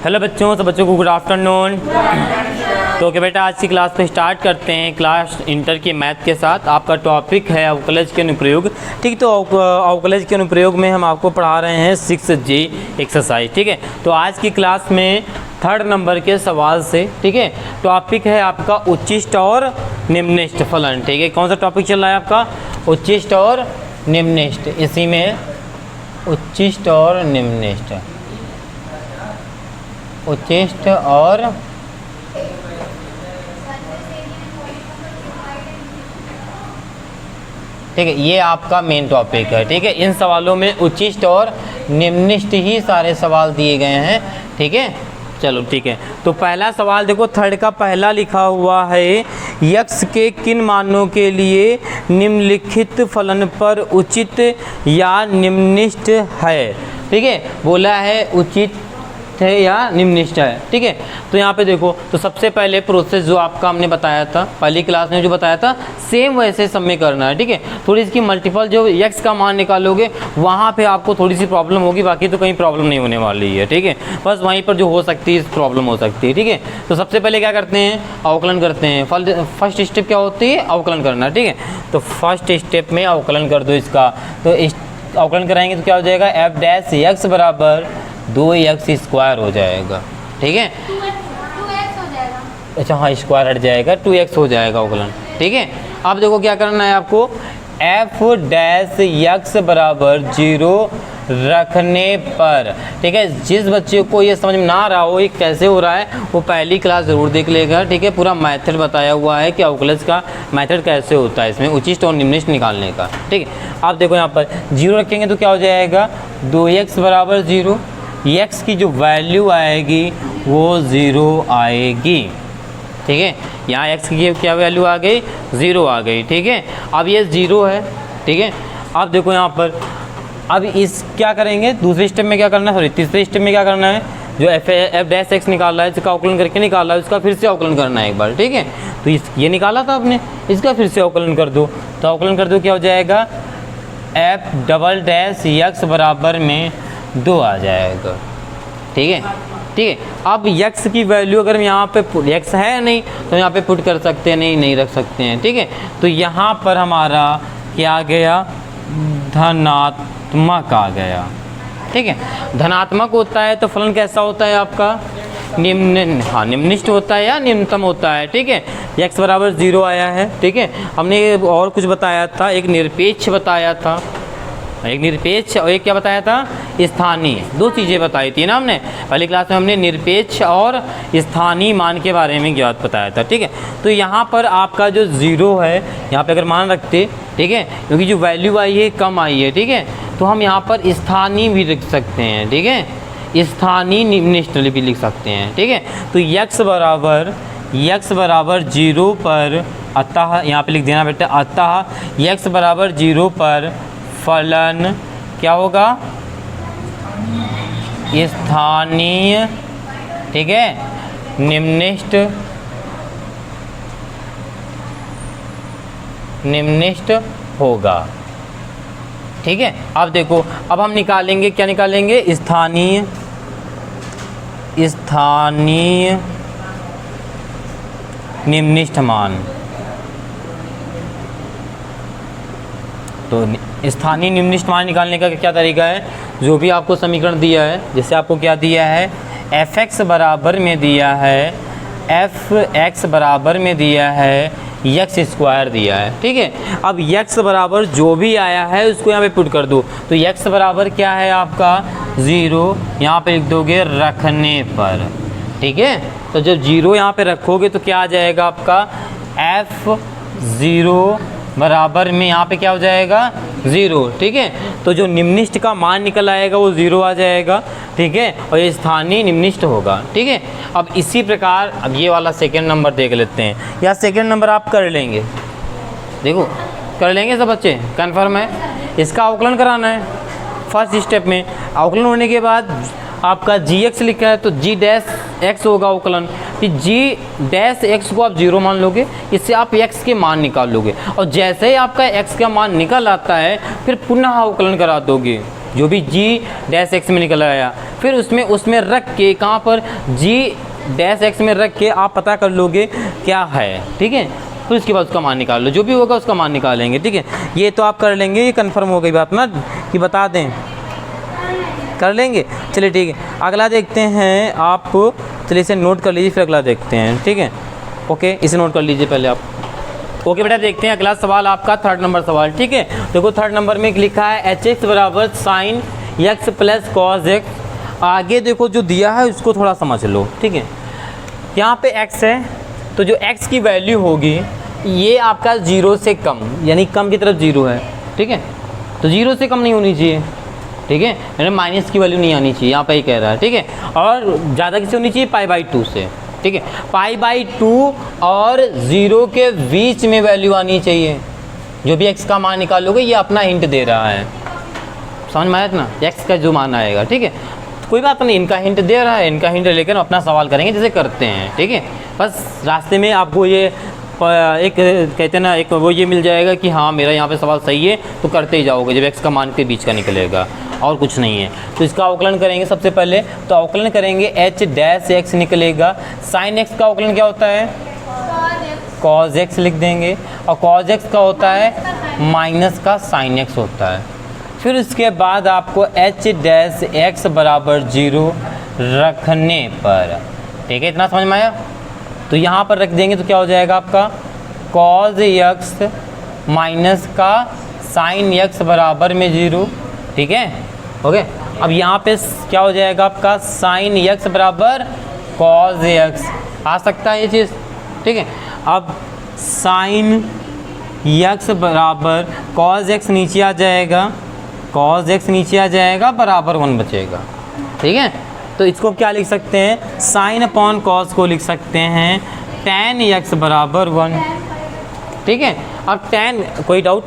Hello बच्चों, तो बच्चों को गुड आफ्टरनून। तो क्या बेटा, आज की क्लास पे स्टार्ट करते हैं क्लास इंटर की मैथ के साथ। आपका टॉपिक है अवकलज के अनुप्रयोग। ठीक, तो अवकलज के अनुप्रयोग में हम आपको पढ़ा रहे हैं 6G एक्सरसाइज। ठीक है, तो आज की क्लास में 3rd नंबर के सवाल से, ठीक है, टॉपिक है आपका उच्चिष्ट और निम्निष्ट फलन। ठीक है, कौन सा टॉपिक चल रहा है आपका? उच्चिष्ट और निम्निष्ट। इसी में उच्चिष्ट और निम्निष्ट, उच्चिष्ट और ठीक है, ये आपका मेन टॉपिक है। ठीक है, इन सवालों में उच्चिष्ट और निम्निष्ट ही सारे सवाल दिए गए हैं। ठीक है, चलो ठीक है। तो पहला सवाल देखो, 3rd का पहला लिखा हुआ है, यक्स के किन मानों के लिए निम्नलिखित फलन पर उचित या निम्निष्ट है। ठीक है, बोला है उचित है या निम्निष्ठ है। ठीक है, तो यहाँ पे देखो, तो सबसे पहले प्रोसेस जो आपका हमने बताया था पहली क्लास में, जो बताया था सेम वैसे सब में करना है। ठीक है, थोड़ी इसकी मल्टीपल जो x का मान निकालोगे वहाँ पे आपको थोड़ी सी प्रॉब्लम होगी, बाकी तो कहीं प्रॉब्लम नहीं होने वाली है। ठीक है, बस वहीं पर जो हो सकती है प्रॉब्लम हो सकती है। ठीक है, तो सबसे पहले क्या करते हैं, अवकलन करते हैं। फर्स्ट स्टेप क्या होती है? अवकलन करना। ठीक है, तो फर्स्ट स्टेप में अवकलन कर दो इसका। तो अवकलन कराएंगे तो क्या हो जाएगा, एफ डैश एक्स बराबर 2x स्क्वायर हो जाएगा। ठीक है, 2x हो जाएगा। अच्छा हाँ, स्क्वायर हट जाएगा, 2x हो जाएगा अवकलन। ठीक है, अब देखो क्या करना है आपको, एफ डैश एक्स बराबर 0 रखने पर। ठीक है, जिस बच्चे को ये समझ में ना रहा हो ये कैसे हो रहा है, वो पहली क्लास ज़रूर देख लेगा। ठीक है, पूरा मेथड बताया हुआ है कि अवकलज का मेथड कैसे होता है, इसमें उच्चिष्ट और निम्निष्ट निकालने का। ठीक है, आप देखो यहाँ पर 0 रखेंगे तो क्या हो जाएगा, 2x बराबर 0। x की जो वैल्यू आएगी वो 0 आएगी। ठीक है, यहाँ x की क्या वैल्यू आ गई, 0 आ गई। ठीक है, अब ये 0 है। ठीक है, अब देखो यहाँ पर, अब इस क्या करेंगे, दूसरे स्टेप में क्या करना है, सॉरी तीसरे स्टेप में क्या करना है, जो एफ डैश एक्स निकाला है, इसका अवकलन करके निकाला है, उसका फिर से अवकलन करना है एक बार। ठीक है, तो ये निकाला था आपने, इसका फिर से अवकलन कर दो। तो अवकलन कर दो, क्या हो जाएगा, एफ डबल डैश एक्स बराबर में 2 आ जाएगा। ठीक है, ठीक है, अब x की वैल्यू अगर यहाँ पे x है नहीं तो यहाँ पे पुट कर सकते हैं, नहीं रख सकते हैं। ठीक है, तो यहाँ पर हमारा क्या आ गया, धनात्मक आ गया। ठीक है, धनात्मक होता है तो फलन कैसा होता है आपका, निम्निष्ट होता है या निम्नतम होता है। ठीक है, x बराबर 0 आया है। ठीक है, हमने और कुछ बताया था, एक निरपेक्ष बताया था, एक निरपेक्ष और एक क्या बताया था, स्थानीय। 2 चीज़ें बताई थी ना हमने पहली क्लास में, हमने निरपेक्ष और स्थानीय मान के बारे में ज्ञात बताया था। ठीक है, तो यहाँ पर आपका जो 0 है, यहाँ पे अगर मान रखते, ठीक है, क्योंकि जो वैल्यू आई है कम आई है। ठीक है, तो हम यहाँ पर स्थानीय भी लिख सकते हैं। ठीक है, स्थानीय निम्निष्ट भी लिख सकते हैं। ठीक है, तो x बराबर 0 पर, अतः यहाँ पे लिख देना बेटा, अतः x बराबर 0 पर फलन क्या होगा, स्थानीय। ठीक है, निम्निष्ट होगा। ठीक है, अब देखो, अब हम निकालेंगे, क्या निकालेंगे, स्थानीय निम्निष्ट मान। तो स्थानीय निम्निष्ट मान निकालने का क्या तरीका है, जो भी आपको समीकरण दिया है, जैसे आपको क्या दिया है, fx बराबर में दिया है, fx बराबर में दिया है, x स्क्वायर दिया है। ठीक है, अब x बराबर जो भी आया है उसको यहाँ पे पुट कर दो। तो x बराबर क्या है आपका, 0, यहाँ पे लिख दोगे रखने पर। ठीक है, तो जब 0 यहाँ पे रखोगे तो क्या आ जाएगा आपका, f0 बराबर में यहाँ पे क्या हो जाएगा, 0। ठीक है, तो जो निम्निष्ट का मान निकल आएगा वो 0 आ जाएगा। ठीक है, और ये स्थानीय निम्निष्ट होगा। ठीक है, अब इसी प्रकार अब ये वाला सेकंड नंबर देख लेते हैं, या सेकंड नंबर आप कर लेंगे, देखो कर लेंगे सब बच्चे, कन्फर्म है। इसका अवकलन कराना है फर्स्ट स्टेप में। अवकलन होने के बाद आपका gx लिखा है तो g डैश x होगा अवकलन, फिर g डैश x को आप 0 मान लोगे, इससे आप x के मान निकाल लोगे, और जैसे ही आपका x का मान निकल आता है फिर पुनः अवकलन करा दोगे, जो भी g डैश x में निकल आया, फिर फिर उसमें रख के कहाँ पर g-x में रख के आप पता कर लोगे क्या है, ठीक है। फिर उसके बाद उसका मान निकाल लो, जो भी होगा उसका मान निकालेंगे, ठीक है। ये तो आप कर लेंगे, ये कंफर्म हो गई बात ना कि बता दें, कर लेंगे। चलिए ठीक है, अगला देखते हैं आप, चलिए इसे नोट कर लीजिए, फिर अगला देखते हैं, ठीक है। ओके, इसे नोट कर लीजिए पहले आप। ओके बेटा, देखते हैं अगला सवाल आपका 3rd नंबर सवाल, ठीक है। देखो 3rd नंबर में लिखा है hx बराबर sine x plus cos x। आगे देखो जो दिया है उसको थोड़ा समझ लो, ठीक है। यहाँ पे x है, तो जो x की वैल्यू होगी ये आपका 0 से कम, यानी कम की तरफ 0 है, ठीक है। तो 0 से कम नहीं होनी चाहिए, ठीक है, यानी माइनस की वैल्यू नहीं आनी चाहिए, यहाँ पे ही कह रहा है, ठीक है। और ज़्यादा किससे होनी चाहिए, π/2 से, ठीक है। π/2 और 0 के बीच में वैल्यू आनी चाहिए। जो भी x का मान निकालोगे ये अपना हिंट दे रहा है, समझ में आया ना, x का जो मान आएगा, ठीक है। कोई बात नहीं, इनका हिंट दे रहा है, इनका हिंट लेकर अपना सवाल करेंगे जैसे करते हैं, ठीक है। बस रास्ते में आपको ये एक कहते हैं ना, एक वो ये मिल जाएगा कि हाँ मेरा यहाँ पे सवाल सही है, तो करते ही जाओगे जब x का मान के बीच का निकलेगा, और कुछ नहीं है। तो इसका अवकलन करेंगे सबसे पहले, तो अवकलन करेंगे h-x निकलेगा। साइन x का अवकलन क्या होता है, cos x लिख देंगे, और cos x का होता है माइनस का साइन x होता है। फिर उसके बाद आपको h-x बराबर 0 रखने पर, ठीक है, इतना समझ में आया। तो यहाँ पर रख देंगे तो क्या हो जाएगा आपका cos x माइनस का साइन x बराबर में 0, ठीक है। ओके, अब यहाँ पे क्या हो जाएगा आपका साइन x बराबर cos x, आ सकता है ये चीज़, ठीक है। अब साइन x बराबर cos x नीचे आ जाएगा, cos x नीचे आ जाएगा, बराबर 1 बचेगा, ठीक है। तो इसको क्या लिख सकते हैं, साइन अपॉन कॉस को लिख सकते हैं tan x बराबर 1, ठीक है। अब tan, कोई डाउट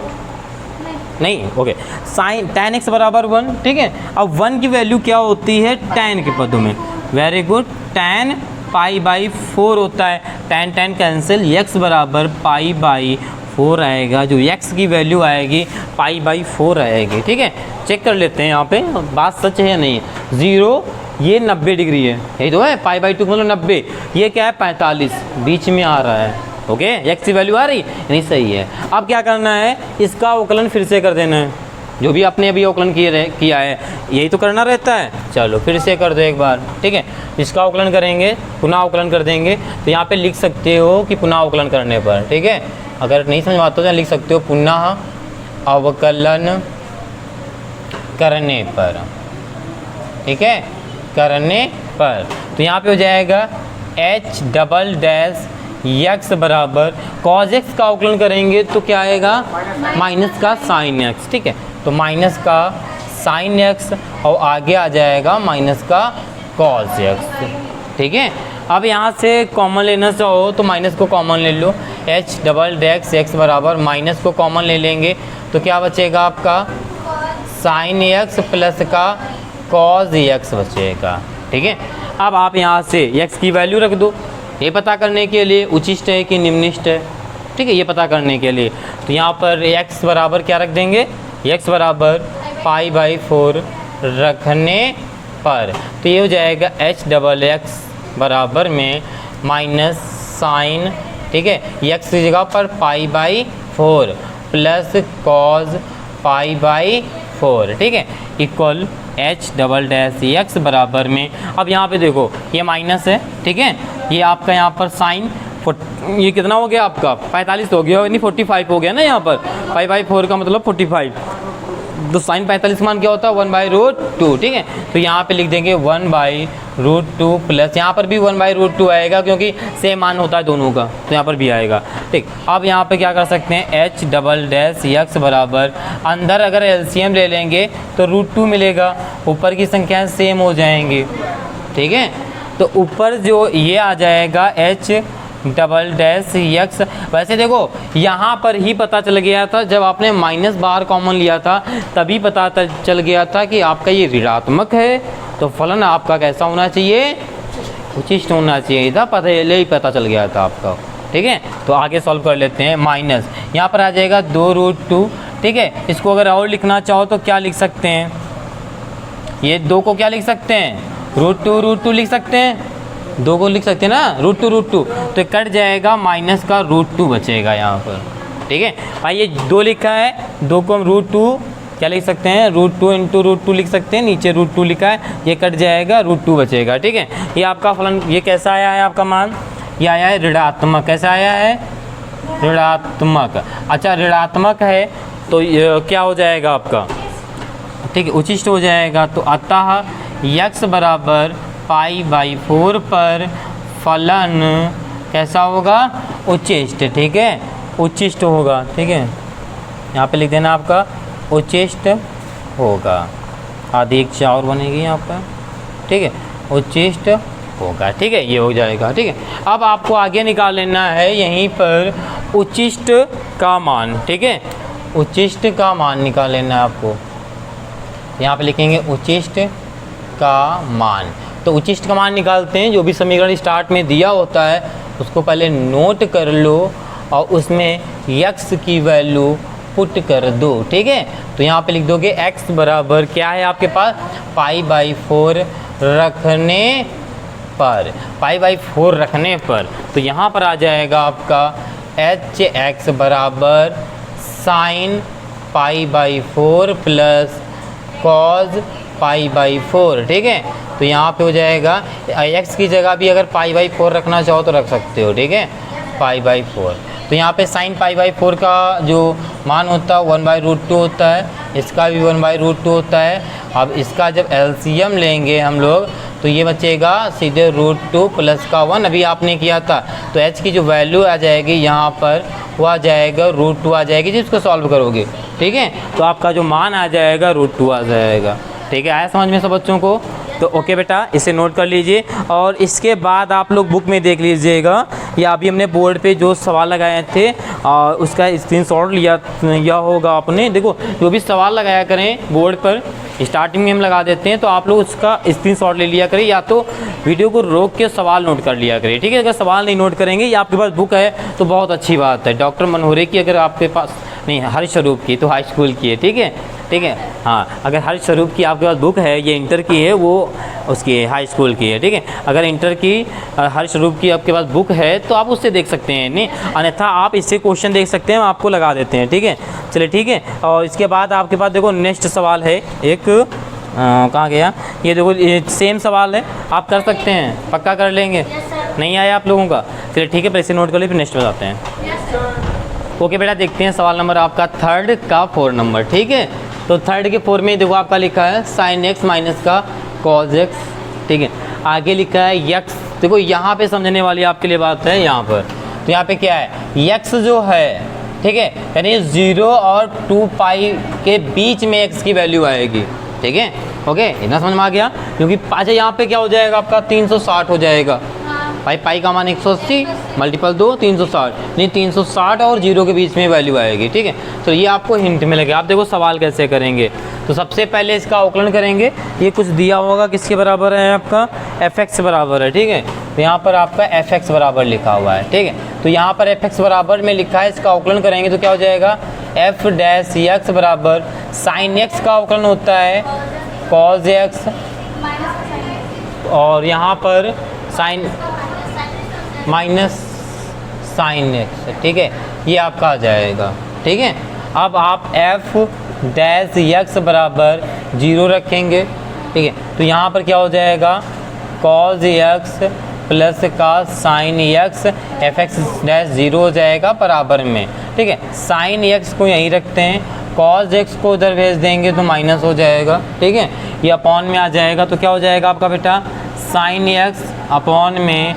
नहीं, ओके, साइन tan x बराबर 1, ठीक है। अब 1 की वैल्यू क्या होती है tan के पदों में, वेरी गुड, tan π/4 होता है, tan कैंसिल, x बराबर π/4 आएगा, जो x की वैल्यू आएगी π/4 आएगी, ठीक है। चेक कर लेते हैं यहाँ पे बात सच है या नहीं। 0 ये 90 डिग्री है, यही तो है, π/2 मतलब 90, ये क्या है 45, बीच में आ रहा है, ओके, x की वैल्यू आ रही, नहीं सही है। अब क्या करना है, इसका अवकलन फिर से कर देना है, जो भी आपने अभी अवकलन किया है यही तो करना रहता है। चलो फिर से कर दो एक बार, ठीक है। इसका अवकलन करेंगे, पुनः अवकलन कर देंगे, तो यहाँ पे लिख सकते हो कि पुनः अवकलन करने पर, ठीक है। अगर नहीं समझ आता तो लिख सकते हो पुनः अवकलन करने पर, ठीक है, करने पर। तो यहाँ पे हो जाएगा h-x बराबर cos x का अवकलन करेंगे तो क्या आएगा, माइनस का साइन x, ठीक है। तो माइनस का साइन x और आगे आ जाएगा माइनस का cos x, ठीक है। अब यहाँ से कॉमन लेना चाहो तो माइनस को कॉमन ले लो, h-x बराबर माइनस को कॉमन ले लेंगे तो क्या बचेगा आपका साइन x प्लस का cos x बचेगा, ठीक है। अब आप यहाँ से x की वैल्यू रख दो, ये पता करने के लिए उच्चिष्ट है कि निम्निष्ट है, ठीक है, ये पता करने के लिए। तो यहाँ पर x बराबर क्या रख देंगे, x बराबर π/4 रखने पर, तो ये हो जाएगा h-x बराबर में माइनस साइन, ठीक है, x की जगह पर π/4 प्लस cos π/4, ठीक है, इक्वल h-x बराबर में। अब यहाँ पे देखो ये माइनस है, ठीक है, ये आपका यहाँ पर साइन, ये कितना हो गया आपका 45 हो गया, यानी 45 हो गया ना, यहाँ पर π/4 का मतलब 45, तो साइन 45 मान क्या होता है 1/√2, ठीक है। तो यहाँ पे लिख देंगे 1/√2 प्लस, यहाँ पर भी 1/√2 आएगा क्योंकि सेम मान होता है दोनों का, तो यहाँ पर भी आएगा, ठीक। अब यहाँ पे क्या कर सकते हैं, h-x बराबर, अंदर अगर एलसीएम ले लेंगे तो √2 मिलेगा, ऊपर की संख्याएं सेम हो जाएंगी, ठीक है। तो ऊपर जो ये आ जाएगा h-x, वैसे देखो यहाँ पर ही पता चल गया था, जब आपने माइनस बाहर कॉमन लिया था तभी पता चल गया था कि आपका ये ऋणात्मक है, तो फलन आपका कैसा होना चाहिए, उचिष्ट होना चाहिए था, पहले ही पता चल गया था आपका, ठीक है। तो आगे सॉल्व कर लेते हैं, माइनस यहाँ पर आ जाएगा 2√2, ठीक है। इसको अगर और लिखना चाहो तो क्या लिख सकते हैं, ये 2 को क्या लिख सकते हैं, √2 लिख सकते हैं, 2 को लिख सकते हैं ना, √2 तो कट जाएगा, माइनस का √2 बचेगा यहाँ पर। ठीक है भाई, ये 2 लिखा है, 2 को हम √2 क्या लिख सकते हैं, √2 इंटू √2 लिख सकते हैं, नीचे √2 लिखा है, ये कट जाएगा, √2 बचेगा। ठीक है, ये आपका फलन, ये कैसा आया है आपका मान, ये आया है ऋणात्मक। कैसा आया है, ऋणात्मक। अच्छा ऋणात्मक है तो ये क्या हो जाएगा आपका, ठीक है, उचिष्ट हो जाएगा। तो अतः x बराबर π/4 पर फलन कैसा होगा, उचिष्ट। ठीक है, उचिष्ट होगा। ठीक है, यहाँ पे लिख देना आपका उचिष्ट होगा, आधी एक और बनेगी यहाँ पर। ठीक है, उचिष्ट होगा। ठीक है, ये हो जाएगा। ठीक है, अब आपको आगे निकाल लेना है यहीं पर उचिष्ट का मान। ठीक है, उचिष्ट का मान निकाल लेना है आपको, यहाँ पे लिखेंगे उचिष्ट का मान। तो उचिष्ट का मान निकालते हैं, जो भी समीकरण स्टार्ट में दिया होता है उसको पहले नोट कर लो और उसमें x की वैल्यू पुट कर दो। ठीक है, तो यहाँ पे लिख दोगे x बराबर क्या है आपके पास, π/4 रखने पर, π/4 रखने पर, तो यहाँ पर आ जाएगा आपका hx बराबर sin π/4 प्लस cos π/4। ठीक है, तो यहाँ पे हो जाएगा x की जगह भी अगर π/4 रखना चाहो तो रख सकते हो। ठीक है, π/4, तो यहाँ पे sin π/4 का जो मान होता है 1/√2 होता है, इसका भी 1/√2 होता है। अब इसका जब एलसीएम लेंगे हम लोग तो ये बचेगा सीधे √2 प्लस का 1 अभी आपने किया था, तो h की जो वैल्यू आ जाएगी यहाँ पर वो आ जाएगा √2 आ जाएगी जिसको सॉल्व करोगे। ठीक है, तो आपका जो मान आ जाएगा √2 आ जाएगा। ठीक है, आया समझ में सब बच्चों को, तो ओके बेटा इसे नोट कर लीजिए। और इसके बाद आप लोग बुक में देख लीजिएगा, या अभी हमने बोर्ड पे जो सवाल लगाए थे और उसका स्क्रीनशॉट लिया होगा आपने। देखो जो भी सवाल लगाया करें बोर्ड पर, स्टार्टिंग में हम लगा देते हैं, तो आप लोग उसका स्क्रीनशॉट ले लिया करें, या तो वीडियो को रोक के सवाल नोट कर लिया करें। ठीक है, अगर सवाल नहीं नोट करेंगे या आपके पास बुक है तो बहुत अच्छी बात है। डॉक्टर मनोहरे की अगर आपके पास नहीं, हर्ष स्वरूप की, तो हाई स्कूल की है। ठीक है, ठीक है, हाँ, अगर हर्ष स्वरूप की आपके पास बुक है, ये इंटर की है, वो उसकी है, हाई स्कूल की है। ठीक है, अगर इंटर की हर्ष स्वरूप की आपके पास बुक है तो आप उससे देख सकते हैं, नहीं अन्यथा आप इससे क्वेश्चन देख सकते हैं, हम आपको लगा देते हैं। ठीक है, चलिए ठीक है। और इसके बाद आपके पास देखो नेक्स्ट सवाल है एक, कहाँ गया ये, देखो ये सेम सवाल है, आप कर सकते हैं, पक्का कर लेंगे, नहीं आया आप लोगों का, चलिए ठीक है, पैसे नोट कर लिए, फिर नेक्स्ट बताते हैं। ओके बेटा, देखते हैं सवाल नंबर आपका 3rd का 4 नंबर। ठीक है, तो 3rd के 4 में देखो आपका लिखा है sin x माइनस का cos x। ठीक है, आगे लिखा है x, देखो यहाँ पे समझने वाली आपके लिए बात है यहाँ पर, तो यहाँ पे क्या है x जो है, ठीक है, यानी 0 और 2π के बीच में x की वैल्यू आएगी। ठीक है, ओके, इतना समझ में आ गया, क्योंकि अच्छा यहाँ पे क्या हो जाएगा आपका 360 हो जाएगा, भाई पाई का मान 180 मल्टीपल 2 360, नहीं 360 और 0 के बीच में वैल्यू आएगी। ठीक है, तो ये आपको हिंट मिलेगा। आप देखो सवाल कैसे करेंगे, तो सबसे पहले इसका अवकलन करेंगे, ये कुछ दिया होगा किसके बराबर है आपका, fx बराबर है। ठीक है, तो यहाँ पर आपका fx बराबर लिखा हुआ है। ठीक है, तो यहाँ पर fx बराबर में लिखा है, इसका अवकलन करेंगे तो क्या हो जाएगा, f' बराबर sin x का अवकलन होता है cos x, और यहाँ पर साइन माइनस साइन एक्स। ठीक है, ये आपका आ जाएगा। ठीक है, अब आप f' बराबर 0 रखेंगे। ठीक है, तो यहाँ पर क्या हो जाएगा cos x प्लस का साइन x, fx' 0 हो जाएगा बराबर में। ठीक है, साइन x को यहीं रखते हैं, cos x को उधर भेज देंगे तो माइनस हो जाएगा। ठीक है, ये अपॉन में आ जाएगा, तो क्या हो जाएगा आपका बेटा साइन x अपॉन में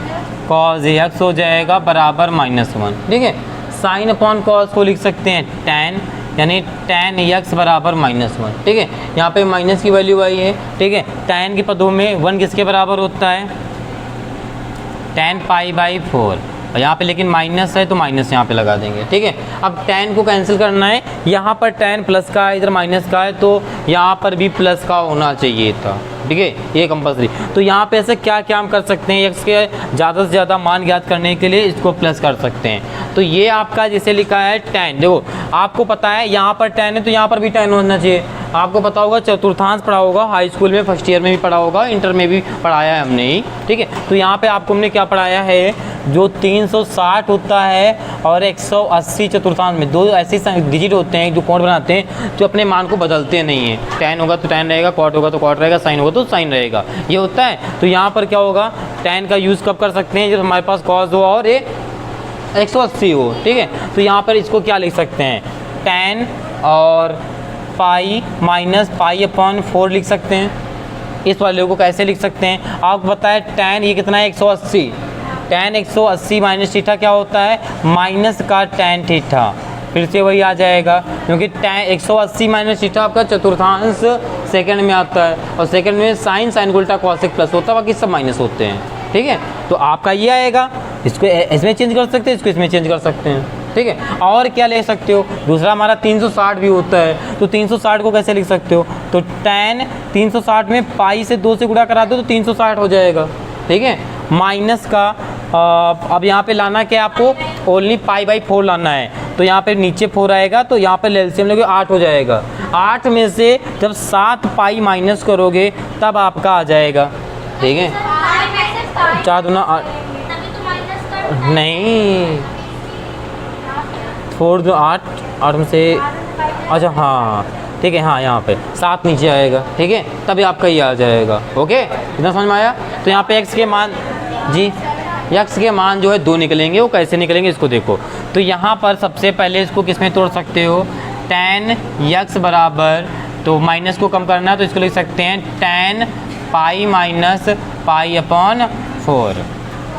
cos x हो जाएगा बराबर -1। ठीक है, साइन अपॉन cos को लिख सकते हैं tan, यानी tan x बराबर -1। ठीक है, यहाँ पे माइनस की वैल्यू आई है। ठीक है, tan के पदों में 1 किसके बराबर होता है, tan π/4, और यहाँ पे लेकिन माइनस है तो माइनस यहाँ पे लगा देंगे। ठीक है, अब tan को कैंसिल करना है, यहाँ पर tan प्लस का है, इधर माइनस का है, तो यहाँ पर भी प्लस का होना चाहिए था। ठीक है, ये कंपल्सरी। तो यहाँ पे ऐसे क्या क्या हम कर सकते हैं, x के ज़्यादा से ज़्यादा मान ज्ञात करने के लिए इसको प्लस कर सकते हैं। तो ये आपका जैसे लिखा है tan, देखो आपको पता है यहाँ पर tan है तो यहाँ पर भी tan होना चाहिए, आपको पता होगा, चतुर्थांश पढ़ा होगा, हाई स्कूल में फर्स्ट ईयर में भी पढ़ा होगा, इंटर में भी पढ़ाया है हमने ही, ठीक है। तो यहाँ पे आपको हमने क्या पढ़ाया है, जो 360 होता है और 180 चतुर्थांश में दो ऐसे डिजिट होते हैं जो कोण बनाते हैं, जो अपने मान को बदलते नहीं हैं। tan होगा तो tan रहेगा, cot होगा तो cot रहेगा, sin होगा तो sin रहेगा, ये होता है। तो यहाँ पर क्या होगा, tan का यूज़ कब कर सकते हैं, जब हमारे पास cos हो और ये 180 हो, ठीक है। तो यहाँ पर इसको क्या लिख सकते हैं, tan और पाई माइनस पाई अपॉन 4 लिख सकते हैं। इस वाले को कैसे लिख सकते हैं, आपको पता है tan ये कितना है 180, tan 180 माइनस थीटा क्या होता है, माइनस का tan थीटा, फिर से वही आ जाएगा, क्योंकि tan 180 माइनस थीटा आपका चतुर्थांश सेकंड में आता है, और सेकंड में साइन उल्टा कॉसेक प्लस होता है, बाकी सब माइनस होते हैं, ठीक है। तो आपका ये आएगा, इसको इसमें चेंज कर सकते हैं, इसको इसमें चेंज कर सकते हैं, ठीक है। और क्या ले सकते हो, दूसरा हमारा 360 भी होता है, तो 360 को कैसे लिख सकते हो, तो tan 360 में पाई से 2 से गुणा करा दो तो 360 हो जाएगा, ठीक है। माइनस का अब यहाँ पे लाना क्या है आपको, ओनली पाई/4 लाना है, तो यहाँ पे नीचे 4 आएगा, तो यहाँ पे एलसीएम लोगे 8 हो जाएगा। 8 में से जब 7 पाई माइनस करोगे तब आपका आ जाएगा, ठीक है। 4 दूना 8 नहीं, 4 2 8, 8 में से, अच्छा हाँ ठीक है, हाँ यहाँ पे 7 नीचे आएगा, ठीक है, तभी आपका ये आ जाएगा। ओके, इतना समझ में आया। तो यहाँ पे x के मान, जी x के मान जो है 2 निकलेंगे, वो कैसे निकलेंगे इसको देखो। तो यहाँ पर सबसे पहले इसको किस में तोड़ सकते हो, tan x बराबर, तो माइनस को कम करना है तो इसको लिख सकते हैं tan pi minus pi upon 4,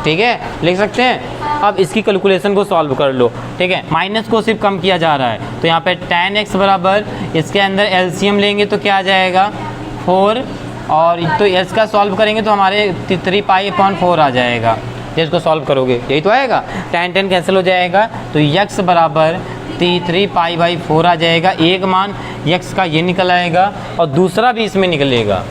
ठीक है, लिख सकते हैं। अब इसकी कैलकुलेशन को सॉल्व कर लो, ठीक है, माइनस को सिर्फ कम किया जा रहा है, तो यहाँ पे tan x बराबर, इसके अंदर एलसीएम लेंगे तो क्या आ जाएगा 4, और तो s का सॉल्व करेंगे तो हमारे 3 पाई अपॉन 4 आ जाएगा, ये इसको सॉल्व करोगे यही तो आएगा, tan कैंसिल हो जाएगा, तो x बराबर 3 पाई/4 आ जाएगा। एक मान x का ये निकल आएगा और दूसरा भी इसमें निकलेगा,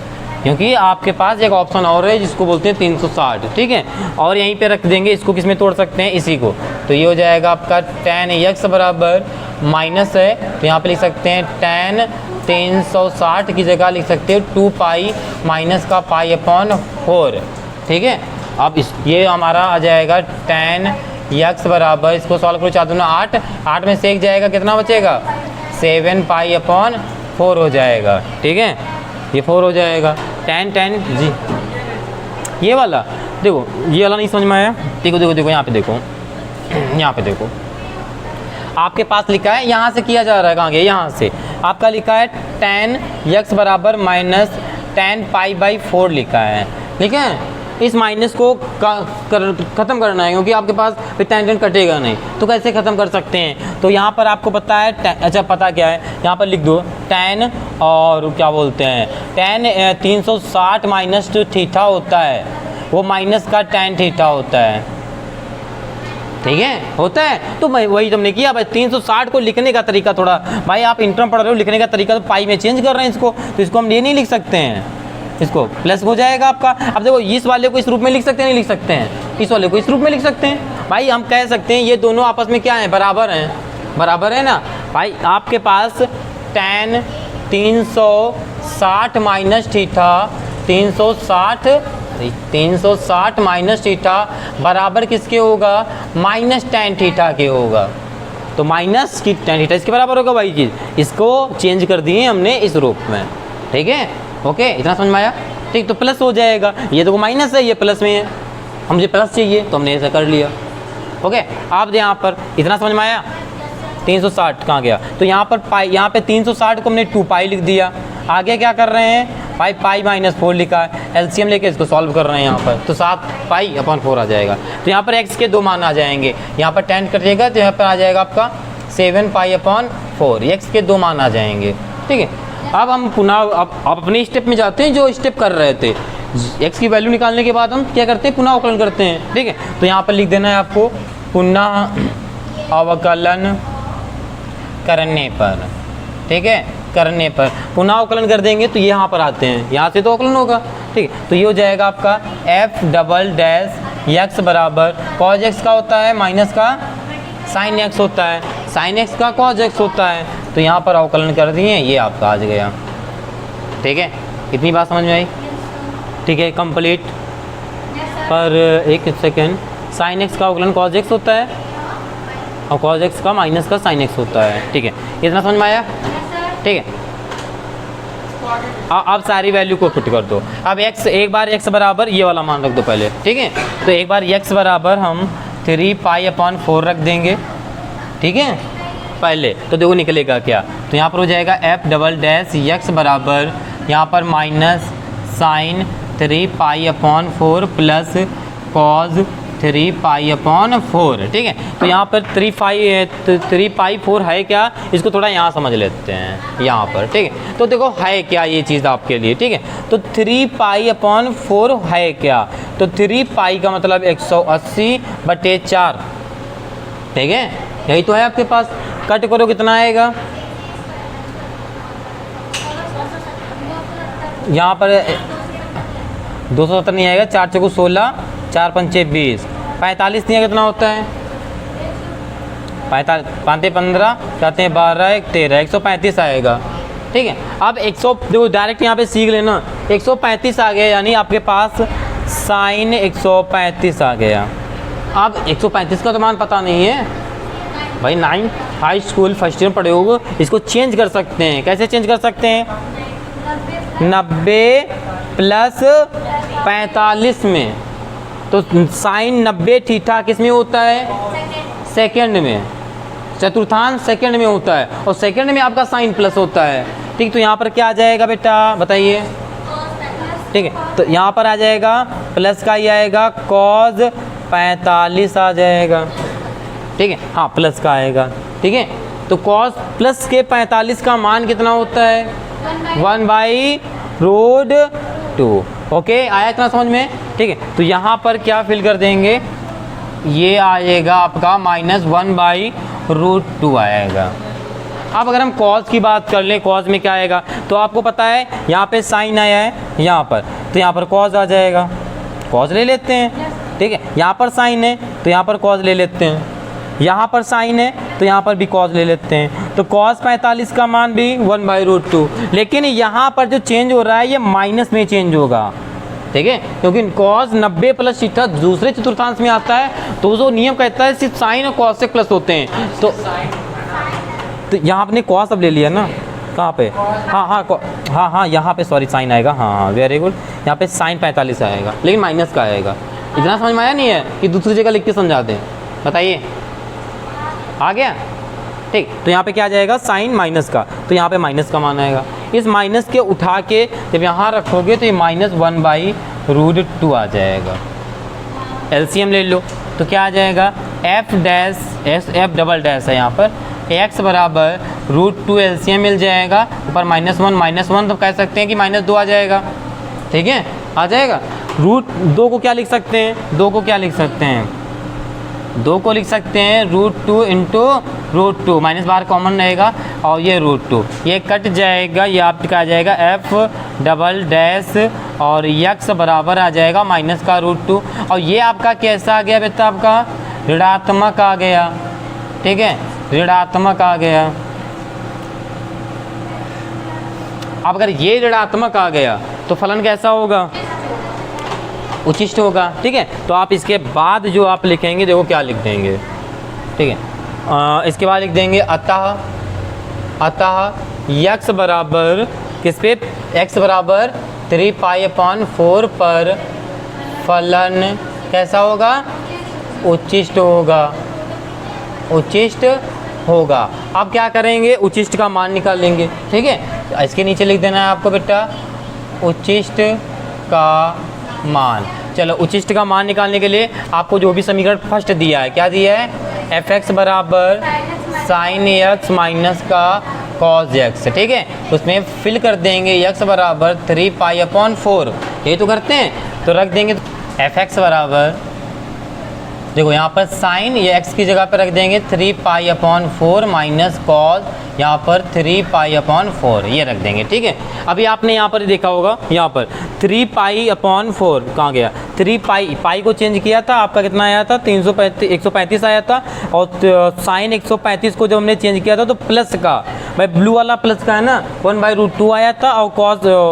क्योंकि आपके पास एक ऑप्शन और है जिसको बोलते हैं 360, ठीक है, और यहीं पे रख देंगे, इसको किस में तोड़ सकते हैं, इसी को, तो ये हो जाएगा आपका tan x बराबर माइनस है, तो यहाँ पे लिख सकते हैं tan 360 की जगह लिख सकते हो 2 पाई माइनस का पाई अपॉन 4, ठीक है। अब ये हमारा आ जाएगा tan x बराबर, इसको सॉल्व करो, 4 दूना 8, 8 में से 1 जाएगा, कितना बचेगा 7 पाई अपॉन 4 हो जाएगा, ठीक है, ये 4 हो जाएगा। tan जी ये वाला देखो, ये वाला नहीं समझ में आया, देखो देखो देखो यहाँ पे देखो, यहाँ पे देखो, आपके पास लिखा है, यहाँ से किया जा रहा है, कहाँ गया, यहाँ से आपका लिखा है tan x बराबर माइनस tan पाई/4 लिखा है, ठीक है। इस माइनस को ख़त्म करना है, क्योंकि आपके पास फिर tan कटेगा नहीं, तो कैसे ख़त्म कर सकते हैं, तो यहाँ पर आपको पता है, अच्छा पता क्या है, यहाँ पर लिख दो tan, और क्या बोलते हैं tan 360 माइनस जो थीटा होता है वो माइनस का tan थीटा होता है, ठीक है, होता है। तो मैं वही तुमने किया भाई, 360 को लिखने का तरीका थोड़ा, भाई आप इंटर में पढ़ रहे हो, लिखने का तरीका तो पाई में चेंज कर रहे हैं इसको, तो इसको हम ये नहीं लिख सकते हैं, इसको प्लस हो जाएगा आपका। अब देखो इस वाले को इस रूप में लिख सकते हैं, नहीं लिख सकते हैं, इस वाले को इस रूप में लिख सकते हैं, भाई हम कह सकते हैं ये दोनों आपस में क्या है, बराबर हैं, बराबर है ना भाई। आपके पास tan 360 minus theta, 360 minus theta बराबर किसके होगा, माइनस tan थीटा के होगा, तो माइनस की tan थीटा इसके बराबर होगा भाई, चीज़ इसको चेंज कर दिए हमने इस रूप में, ठीक है। ओके, इतना समझ में आया, ठीक। तो प्लस हो जाएगा, ये तो माइनस है, ये प्लस में है, मुझे प्लस चाहिए तो हमने ऐसा कर लिया। ओके, आप यहाँ पर इतना समझ में आया, 360 कहाँ गया, तो यहाँ पर पाई, यहाँ पे 360 को हमने 2 पाई लिख दिया। आगे क्या कर रहे हैं, पाई माइनस 4 लिखा है, एलसीएम लेके इसको सॉल्व कर रहे हैं यहाँ पर, तो 7 पाई अपॉन 4 आ जाएगा। तो यहाँ पर x के 2 मान आ जाएंगे, यहाँ पर tan कटेगा तो यहाँ पर आ जाएगा आपका 7 पाई अपॉन 4, x के 2 मान आ जाएंगे, ठीक है। अब हम पुनः अब अपने स्टेप में जाते हैं, जो स्टेप कर रहे थे, x की वैल्यू निकालने के बाद हम क्या करते हैं, पुनः अवकलन करते हैं, ठीक है। तो यहाँ पर लिख देना है आपको, पुनः अवकलन करने पर, ठीक है, करने पर पुनः अवकलन कर देंगे तो ये यहाँ पर आते हैं, यहाँ से तो अवकलन होगा, ठीक है। तो ये हो जाएगा आपका f डबल डैश x बराबर cos x का होता है माइनस का sin x होता है, sin x का cos x होता है, तो यहाँ पर अवकलन कर दिए, ये आपका आ गया। ठीक है, इतनी बात समझ में आई? ठीक है, कंप्लीट। पर एक सेकेंड, साइन एक्स का अवकलन कॉज एक्स होता है और कॉज एक्स का माइनस का साइन एक्स होता है। ठीक है, इतना समझ में आया? ठीक है, अब सारी वैल्यू को पुट कर दो। अब x, एक बार x बराबर ये वाला मान रख दो पहले। ठीक है, तो एक बार x बराबर हम 3π/4 रख देंगे। ठीक है, पहले तो देखो निकलेगा क्या, तो यहाँ पर हो जाएगा f डबल डैश x बराबर यहाँ पर माइनस साइन 3π/4 प्लस कॉज 3π/4। ठीक है, तो यहाँ पर 3π/4 है क्या, इसको थोड़ा यहाँ समझ लेते हैं यहाँ पर। ठीक है, तो देखो है क्या ये चीज़ आपके लिए। ठीक है, तो 3π/4 है क्या, तो 3π का मतलब 180/4। ठीक है, यही तो है आपके पास। कट करो कितना आएगा, यहाँ पर 270 नहीं आएगा, 4 चौको 16, 4 पंचे 20, 45 नहीं है, कितना होता है 5 15, कहते हैं 12 1 13, 135 आएगा। ठीक है, अब 100 देखो डायरेक्ट यहाँ पे सीख लेना, 135 आ गया, यानी आपके पास साइन 135 आ गया। अब 135 का तो मान पता नहीं है भाई, 9 हाई स्कूल फर्स्ट ईयर पढ़े हो, इसको चेंज कर सकते हैं। कैसे चेंज कर सकते हैं, 90 प्लस 45 में, तो साइन 90 थीटा किस में होता है, सेकंड में, चतुर्थांश सेकंड में होता है, और सेकंड में आपका साइन प्लस होता है। ठीक, तो यहाँ पर क्या आ जाएगा बेटा बताइए? ठीक है, तो यहाँ पर आ जाएगा प्लस का ही आएगा, कॉज 45 आ जाएगा। ठीक है, हाँ प्लस का आएगा। ठीक है, तो कॉस प्लस के 45 का मान कितना होता है, 1/√2। ओके, आया इतना समझ में? ठीक है, तो यहाँ पर क्या फिल कर देंगे, ये आएगा आपका -1/√2 आएगा। अब अगर हम कॉस की बात कर लें, कॉस में क्या आएगा, तो आपको पता है यहाँ पे साइन आया है यहाँ पर, तो यहाँ पर कॉस आ जाएगा, कॉस ले लेते हैं। ठीक है, यहाँ पर साइन है तो यहाँ पर कॉस ले लेते हैं, यहाँ पर साइन है तो यहाँ पर भी कॉस ले लेते हैं, तो कॉस 45 का मान भी 1/√2। लेकिन यहाँ पर जो चेंज हो रहा है ये माइनस में चेंज होगा। ठीक है, क्योंकि कॉस 90 प्लस थीटा दूसरे चतुर्थांश में आता है, तो जो नियम कहता है सिर्फ साइन और कॉस से प्लस होते हैं। तो यहाँ आपने कॉस अब ले लिया ना, कहाँ पे, हाँ यहाँ पे सॉरी साइन आएगा, हाँ वेरी गुड, यहाँ पे साइन 45 आएगा, लेकिन माइनस का आएगा। इतना समझ में आया नहीं है कि दूसरी जगह लिख के समझा दें, बताइए आ गया? ठीक, तो यहाँ पे क्या आ जाएगा, साइन माइनस का, तो यहाँ पे माइनस का मान आएगा। इस माइनस के उठा के जब यहाँ रखोगे तो ये -1/√2 आ जाएगा। एलसीएम ले लो तो क्या आ जाएगा, f डबल डैश है यहाँ पर, x बराबर √2 एलसीएम मिल जाएगा, ऊपर -1 तो कह सकते हैं कि -2 आ जाएगा। ठीक है, आ जाएगा। √2 को क्या लिख सकते हैं, 2 को क्या लिख सकते हैं, 2 को लिख सकते हैं √2 इंटू √2, माइनस बाहर कॉमन रहेगा और ये √2, ये कट जाएगा, ये आपका आ जाएगा f डबल डैश और x बराबर आ जाएगा माइनस का √2, और ये आपका कैसा आ गया बेटा, आपका ऋणात्मक आ गया। ठीक है, ऋणात्मक आ गया। अब अगर ये ऋणात्मक आ गया तो फलन कैसा होगा, उचिष्ट होगा। ठीक है, तो आप इसके बाद जो आप लिखेंगे देखो क्या लिख देंगे। ठीक है, इसके बाद लिख देंगे अतः x बराबर किस पे, x बराबर 3π/4 पर फलन कैसा होगा, उचिष्ट होगा, उचिष्ट होगा। अब क्या करेंगे, उचिष्ट का मान निकाल लेंगे। ठीक है, इसके नीचे लिख देना है आपको बेटा उचिष्ट का मान। चलो, उचिष्ट का मान निकालने के लिए आपको जो भी समीकरण फर्स्ट दिया है, क्या दिया है, fx बराबर साइन x माइनस का कॉस x। ठीक है, उसमें फिल कर देंगे x बराबर 3π/4, यही तो करते हैं, तो रख देंगे fx बराबर देखो यहाँ पर साइन ये x की जगह पर रख देंगे 3π/4 माइनस कॉस यहाँ पर 3π/4 ये रख देंगे, ठीक है। अभी आपने यहाँ पर देखा होगा, यहाँ पर 3π/4 कहाँ गया, 3π को चेंज किया था, आपका कितना आया था 135 आया था। और साइन 135 को जब हमने चेंज किया था तो प्लस का, भाई ब्लू वाला प्लस का है ना, 1/√2 आया था, और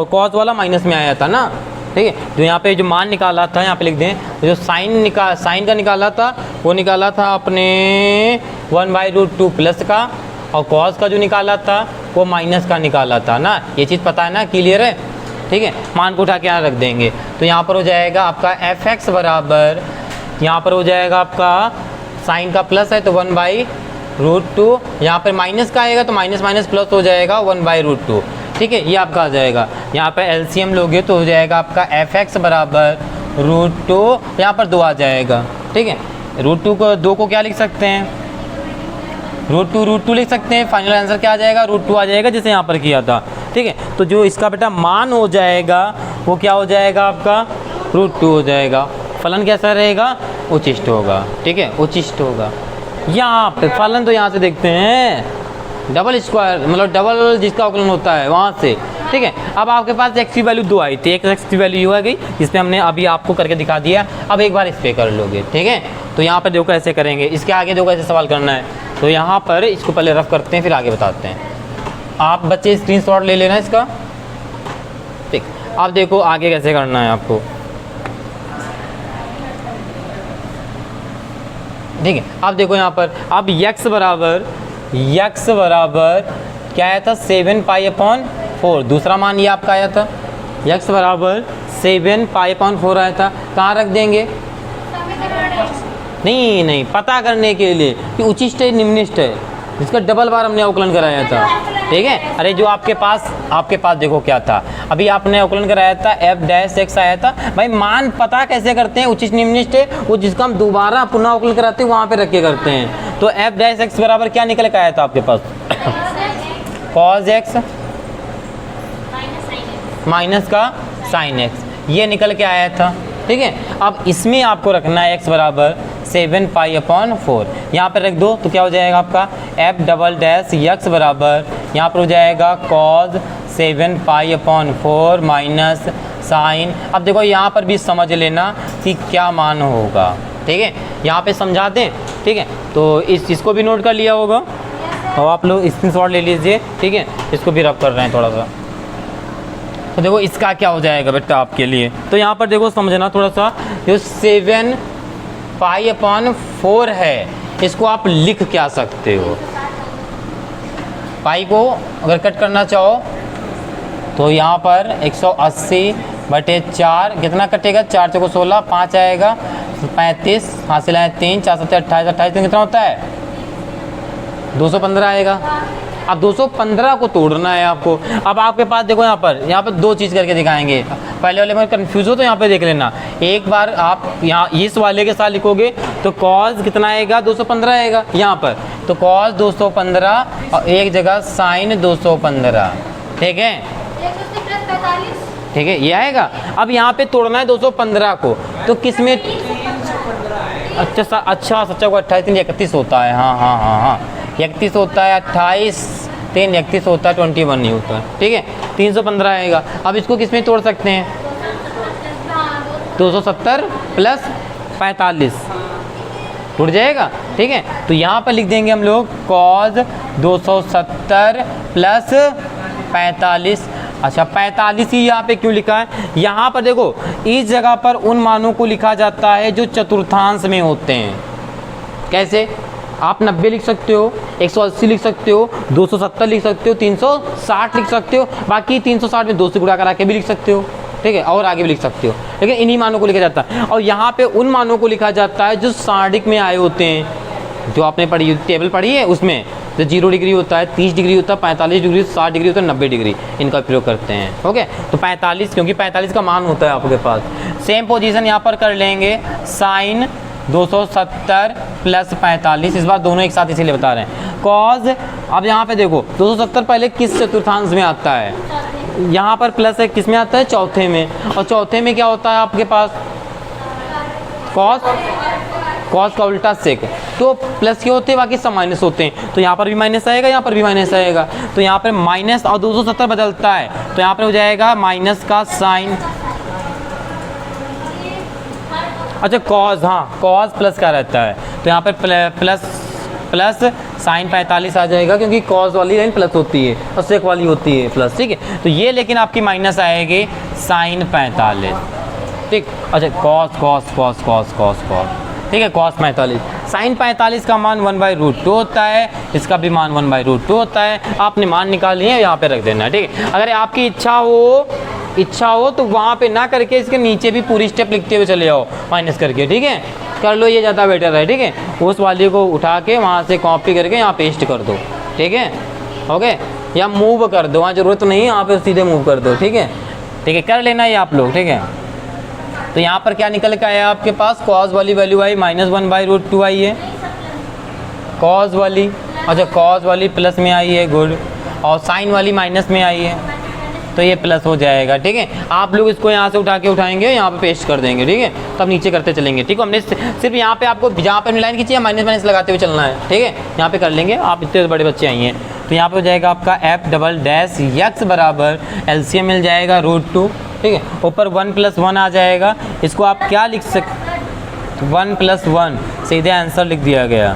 कॉस वाला माइनस में आया था ना, ठीक है। तो यहाँ पे जो मान निकाला था, यहाँ पे लिख दें, जो साइन का निकाला था वो निकाला था अपने 1/√2 प्लस का, और कॉस का जो निकाला था वो माइनस का निकाला था ना। ये चीज़ पता है ना, क्लियर है, ठीक है। मान को उठा के यहाँ रख देंगे तो यहाँ पर हो जाएगा आपका fx बराबर, यहाँ पर हो जाएगा आपका साइन का प्लस है तो 1/√2, यहाँ पर माइनस का आएगा तो माइनस माइनस प्लस हो जाएगा 1/√2, ठीक है। ये आपका आ जाएगा, यहाँ पर एलसीएम लोगे तो हो जाएगा आपका fx बराबर √2, यहाँ पर 2 आ जाएगा, ठीक है। √2 को क्या लिख सकते हैं, √2 लिख सकते हैं। फाइनल आंसर क्या आ जाएगा, √2 आ जाएगा, जैसे यहाँ पर किया था, ठीक है। तो जो इसका बेटा मान हो जाएगा वो क्या हो जाएगा आपका, √2 हो जाएगा। फलन कैसा रहेगा, उचिष्ट होगा, ठीक है, उचिष्ट होगा। यहाँ पे फलन तो यहाँ से देखते हैं, डबल स्क्वायर मतलब डबल जिसका अवकलन होता है वहाँ से, ठीक है। अब आपके पास x की वैल्यू 2 आई थी, एक x की वैल्यू आ गई, इसमें हमने अभी आपको करके दिखा दिया। अब एक बार इस पे कर लोगे, ठीक है। तो यहाँ पर देखो ऐसे करेंगे, इसके आगे देखो ऐसे सवाल करना है, तो यहाँ पर इसको पहले रफ करते हैं फिर आगे बताते हैं। आप बच्चे स्क्रीनशॉट ले लेना इसका, ठीक। अब देखो आगे कैसे करना है आपको, ठीक है। अब देखो यहाँ पर अब x बराबर क्या आया था 7π/4, दूसरा मान ये आपका आया था, x बराबर 7π/4 आया था। कहाँ रख देंगे, नहीं पता करने के लिए कि उचिष्ट है निम्निष्ट है, जिसका डबल बार हमने अवकलन कराया था, ठीक है। अरे जो आपके पास देखो क्या था, अभी आपने अवकलन कराया था f' आया था। भाई मान पता कैसे करते हैं, उचिष्ट निम्निष्ट है वो जिसका हम दोबारा पुनः अवकलन कराते हैं वहाँ पे रख के करते हैं। तो f' बराबर क्या निकल के आया था आपके पास, cos x माइनस का sin x, ये निकल के आया था, ठीक है। अब इसमें आपको रखना है x बराबर 7π/4, यहाँ पर रख दो तो क्या हो जाएगा आपका f" बराबर, यहाँ पर हो जाएगा cos 7π/4 माइनस साइन। अब देखो यहाँ पर भी समझ लेना कि क्या मान होगा, ठीक है, यहाँ पे समझा दें, ठीक है। तो इसको भी नोट कर लिया होगा तो आप लोग स्क्रीनशॉट ले लीजिए, ठीक है। इसको भी रब कर रहे हैं थोड़ा सा, तो देखो इसका क्या हो जाएगा बेटा आपके लिए। तो यहाँ पर देखो समझना थोड़ा सा, जो 7π/4 है इसको आप लिख क्या सकते हो, पाई को अगर कट करना चाहो तो यहाँ पर 180/4 कितना कटेगा, 4 चौको 16, 5 आएगा 35, हासिल है 3, 4 7 28, 28 कितना होता है 215 आएगा। अब 215 को तोड़ना है आपको। अब आपके पास देखो यहाँ पर 2 चीज़ करके दिखाएंगे, पहले वाले में कंफ्यूज हो तो यहाँ पे देख लेना। एक बार आप यहाँ इस वाले के साथ लिखोगे तो कॉस कितना आएगा 215 आएगा यहाँ पर, तो कॉस 215 और एक जगह साइन 215, ठीक है, ठीक है, ये आएगा। अब यहाँ पे तोड़ना है 215 को, तो किस में अच्छा सच्चा को 28 3 31 होता है, हाँ 31 होता है, 28 3 31 होता है, 21 नहीं होता है, ठीक है, 315 आएगा। अब इसको किस में तोड़ सकते हैं, 270 प्लस 45 टूट जाएगा, ठीक है। तो यहाँ पर लिख देंगे हम लोग कॉस 270 प्लस 45। अच्छा 45 ही यहाँ पे क्यों लिखा है, यहाँ पर देखो इस जगह पर उन मानों को लिखा जाता है जो चतुर्थांश में होते हैं। कैसे, आप 90 लिख सकते हो, 180 लिख सकते हो, 270 लिख सकते हो, 360 लिख सकते हो, बाकी 360 में 2 से गुणा करा के भी लिख सकते हो, ठीक है, और आगे भी लिख सकते हो, लेकिन इन्हीं मानों को लिखा जाता है। और यहाँ पे उन मानों को लिखा जाता है जो सारणिक में आए होते हैं, जो आपने पढ़ी टेबल पढ़ी है उसमें तो 0 डिग्री होता है, 30 डिग्री होता है, 45 डिग्री, 60 डिग्री होता है, 90 डिग्री, इनका प्रयोग करते हैं। ओके, तो 45 क्योंकि 45 का मान होता है आपके पास। सेम पोजीशन यहाँ पर कर लेंगे, साइन 270 प्लस 45, इस बार दोनों एक साथ इसीलिए बता रहे हैं। कॉज, अब यहाँ पे देखो 270 पहले किस चतुर्थांश में आता है, यहाँ पर प्लस है, किस में आता है, चौथे में, और चौथे में क्या होता है आपके पास, कॉस कॉस का उल्टा सेक, तो प्लस के होते हैं बाकी सब माइनस होते हैं, तो यहाँ पर भी माइनस आएगा, यहाँ पर भी माइनस आएगा, तो यहाँ पर माइनस और 270 बदलता है, तो यहाँ पर हो जाएगा माइनस का साइन, अच्छा कॉस, हाँ कॉस प्लस का रहता है, तो यहाँ पर प्लस साइन 45 आ जाएगा, क्योंकि कॉस वाली लाइन प्लस होती है और सेक वाली होती है प्लस, ठीक है। तो ये लेकिन आपकी माइनस आएगी साइन 45, ठीक। अच्छा कॉस, ठीक है, कॉस 45, साइन 45 का मान 1/√2 होता है, इसका भी मान 1/√2 होता है। आपने मान निकाल लिए, यहाँ पे रख देना, ठीक है। अगर आपकी इच्छा हो तो वहाँ पे ना करके इसके नीचे भी पूरी स्टेप लिखते हुए चले जाओ माइनस करके, ठीक है, कर लो, ये ज़्यादा बेटर है, ठीक है। उस वाले को उठा के वहाँ से कॉपी करके यहाँ पेस्ट कर दो, ठीक है, ओके, या मूव कर दो, वहाँ ज़रूरत नहीं है, यहाँ पे सीधे मूव कर दो, ठीक है, कर लेना ये आप लोग, ठीक है। तो यहाँ पर क्या निकल के आया आपके पास, कॉस वाली वैल्यू आई -1/√2 आई है, कॉस वाली, अच्छा कॉस वाली प्लस में आई है, गुड, और साइन वाली माइनस में आई है, तो ये प्लस हो जाएगा, ठीक है। आप लोग इसको यहाँ से उठा के उठाएंगे, यहाँ पे पेस्ट कर देंगे, ठीक है, तब नीचे करते चलेंगे, ठीक है। हमने सिर्फ यहाँ पे आपको जहाँ पे लाइन खींची है माइनस लगाते हुए चलना है, ठीक है, यहाँ पे कर लेंगे, आप इतने बड़े बच्चे आई हैं। तो यहाँ पे हो जाएगा आपका f" बराबर LCM मिल जाएगा √2, ठीक है, ऊपर 1 + 1 आ जाएगा, इसको आप क्या लिख सकते, 1 + 1 सीधे आंसर लिख दिया गया,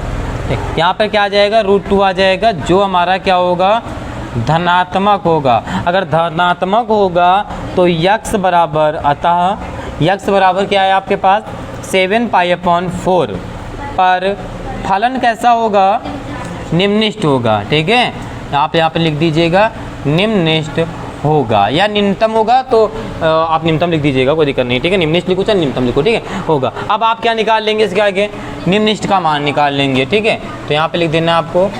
ठीक। यहाँ पर क्या आ जाएगा, √2 आ जाएगा, जो हमारा क्या होगा, धनात्मक होगा। अगर धनात्मक होगा तो x बराबर, अतः x बराबर क्या है आपके पास 7π/4, पर फलन कैसा होगा, निम्ननिष्ठ होगा, ठीक है। आप यहाँ पे लिख दीजिएगा निम्ननिष्ठ होगा, या निम्नतम होगा तो आप निम्नतम लिख दीजिएगा, कोई दिक्कत नहीं, ठीक है। निम्ननिष्ठ लिखो चाहे निम्नतम लिखो, ठीक है, होगा। अब आप क्या निकाल लेंगे इसके आगे, निम्ननिष्ठ का मान निकाल लेंगे, ठीक है। तो यहाँ पे लिख देना आपको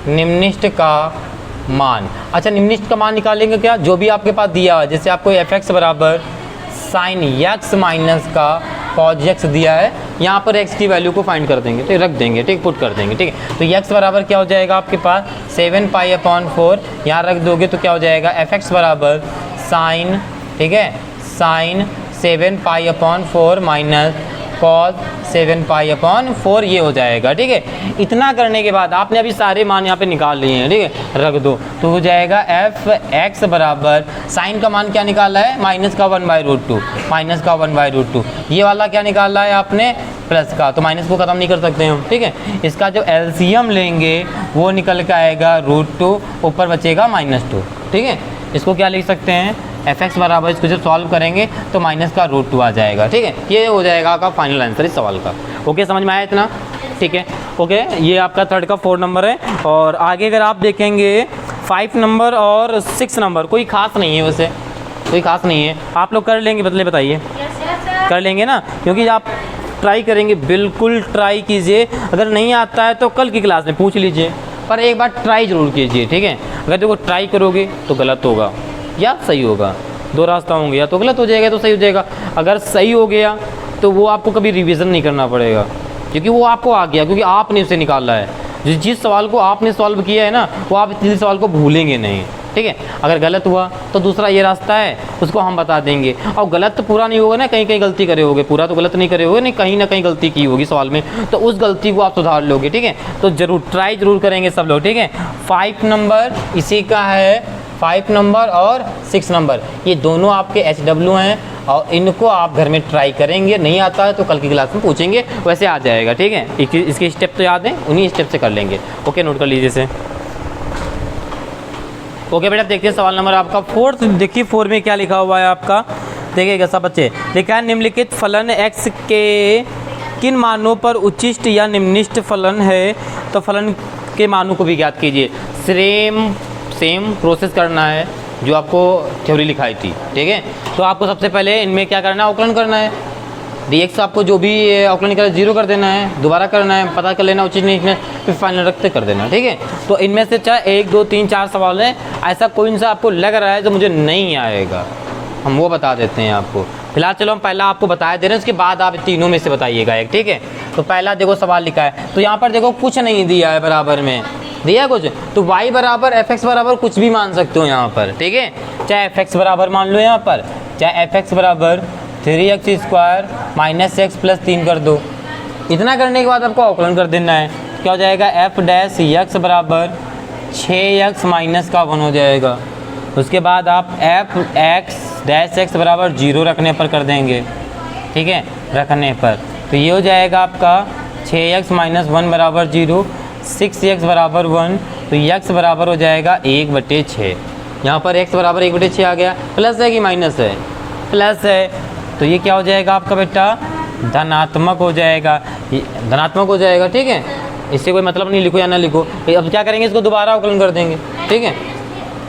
निम्ननिष्ठ का मान, अच्छा निम्ननिष्ठ का मान निकालेंगे क्या, जो भी आपके पास दिया है, जैसे आपको f(x) बराबर साइन x माइनस का cos x दिया है, यहाँ पर x की वैल्यू को फाइंड कर देंगे, तो रख देंगे, ठीक, पुट कर देंगे, ठीक है। तो x बराबर क्या हो जाएगा आपके पास 7π/4, यहाँ रख दोगे तो क्या हो जाएगा, f(x) बराबर साइन, ठीक है, साइन 7π/4 माइनस cos 7π/4 ये हो जाएगा, ठीक है। इतना करने के बाद आपने अभी सारे मान यहाँ पे निकाल लिए हैं, ठीक है, रख दो, तो हो जाएगा f(x) बराबर साइन का मान क्या निकाला है, माइनस का 1/√2, ये वाला क्या निकाला है आपने, प्लस का, तो माइनस को ख़त्म नहीं कर सकते हम, ठीक है। इसका जो LCM लेंगे वो निकल के आएगा √2, ऊपर बचेगा -2, ठीक है। इसको क्या लिख सकते हैं, f(x) बराबर, इसको जब सॉल्व करेंगे तो माइनस का √2 आ जाएगा, ठीक है। ये हो जाएगा आपका फाइनल आंसर इस सवाल का, ओके, समझ में आया इतना, ठीक है, ओके। ये आपका थर्ड का 4 नंबर है, और आगे अगर आप देखेंगे 5 नंबर और 6 नंबर कोई खास नहीं है, वैसे कोई खास नहीं है, आप लोग कर लेंगे, बताइए, कर लेंगे ना, क्योंकि आप ट्राई करेंगे, बिल्कुल ट्राई कीजिए, अगर नहीं आता है तो कल की क्लास में पूछ लीजिए, पर एक बार ट्राई ज़रूर कीजिए, ठीक है। अगर देखो ट्राई करोगे तो गलत होगा या सही होगा, 2 रास्ता होंगे, या तो गलत हो जाएगा तो सही हो जाएगा। अगर सही हो गया तो वो आपको कभी रिवीजन नहीं करना पड़ेगा, क्योंकि वो आपको आ गया, क्योंकि आपने उसे निकाला है। जिस सवाल को आपने सॉल्व किया है ना, वो आप इस सवाल को भूलेंगे नहीं, ठीक है। अगर गलत हुआ तो दूसरा ये रास्ता है, उसको हम बता देंगे, और गलत तो पूरा नहीं होगा ना, कहीं कहीं गलती करे होगे, पूरा तो गलत नहीं करे होगे, नहीं कहीं ना कहीं गलती की होगी सवाल में, तो उस गलती को आप सुधार लोगे, ठीक है। तो ज़रूर ट्राई ज़रूर करेंगे सब लोग, ठीक है। 5 नंबर इसी का है, 5 नंबर और 6 नंबर, ये दोनों आपके HW हैं, और इनको आप घर में ट्राई करेंगे, नहीं आता है तो कल की क्लास में पूछेंगे, वैसे आ जाएगा, ठीक है। इसके स्टेप तो याद हैं, उन्हीं स्टेप से कर लेंगे, ओके, नोट कर लीजिए इसे, ओके बेटा। देखिए सवाल नंबर आपका 4, देखिए 4 में क्या लिखा हुआ है आपका, देखिएगा सब बच्चे, लिखा है निम्नलिखित फलन x के किन मानों पर उच्चिष्ट या निम्ननिष्ठ फलन है, तो फलन के मानों को भी ज्ञात कीजिए। सेम प्रोसेस करना है जो आपको थ्योरी लिखाई थी, ठीक है। तो आपको सबसे पहले इनमें क्या करना है, अवकलन करना है, dx आपको जो भी अवकलन निकाला 0 कर देना है, दोबारा करना है, पता कर लेना उचित नहीं, फिर फाइनल रखते कर देना, ठीक है। तो इनमें से चाहे 1 2 3 4 सवाल हैं, ऐसा कोई सा आपको लग रहा है जो मुझे नहीं आएगा, हम वो बता देते हैं आपको। फिलहाल चलो हम पहला आपको बताया दे रहे हैं, उसके बाद आप तीनों में से बताइएगा एक, ठीक है। तो पहला देखो सवाल लिखा है, तो यहाँ पर देखो कुछ नहीं दिया है, बराबर में दिया कुछ, तो y बराबर f(x) बराबर कुछ भी मान सकते हो यहाँ पर, ठीक है। चाहे f(x) बराबर मान लो यहाँ पर, चाहे f(x) बराबर 3x² माइनस एक्स प्लस 3 कर दो। इतना करने के बाद आपको अवकलन कर देना है। क्या हो जाएगा, एफ डैश यक्स बराबर 6x माइनस का 1 हो जाएगा। उसके बाद आप एफ एक्स डैश एक्स बराबर 0 रखने पर कर देंगे, ठीक है, रखने पर। तो ये हो जाएगा आपका 6x माइनस 1 बराबर 0, 6x बराबर 1, तो x बराबर हो जाएगा 1/6। यहाँ पर x बराबर 1/6 आ गया। प्लस है कि माइनस है, प्लस है, तो ये क्या हो जाएगा आपका बेटा, धनात्मक हो जाएगा, धनात्मक हो जाएगा, ठीक है। इससे कोई मतलब नहीं, लिखो या ना लिखो। अब क्या करेंगे, इसको दोबारा अवकलन कर देंगे, ठीक है,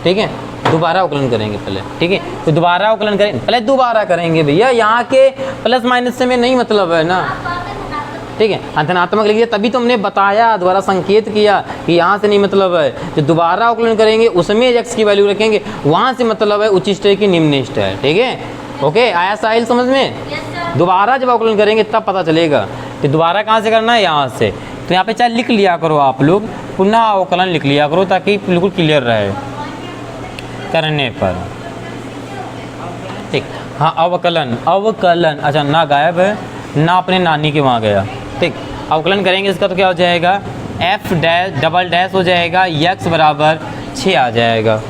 ठीक है, दोबारा अवकलन करेंगे पहले, ठीक है। तो दोबारा अवकलन करें, पहले दोबारा करेंगे भैया, यहाँ के प्लस माइनस से में नहीं मतलब है ना, ठीक है। धनात्मक लिखिए, तभी तो हमने बताया, दोबारा संकेत किया कि यहाँ से नहीं मतलब है। जो दोबारा अवकलन करेंगे उसमें x की वैल्यू रखेंगे, वहाँ से मतलब है उच्चिष्ट है कि निम्निष्ट है, ठीक है। ओके, आया साहिल समझ में? दोबारा जब अवकलन करेंगे तब पता चलेगा कि दोबारा कहाँ से करना है, यहाँ से। तो यहाँ पे चाहे लिख लिया करो आप लोग, पुनः अवकलन लिख लिया करो ताकि बिल्कुल क्लियर रहे करने पर, ठीक। हाँ, अवकलन, अवकलन, अच्छा ना गायब है ना, अपने नानी के वहाँ गया, ठीक। अवकलन करेंगे इसका तो क्या हो जाएगा, एफ डैश डबल डैश हो जाएगा, यक्स बराबर 6 आ जाएगा,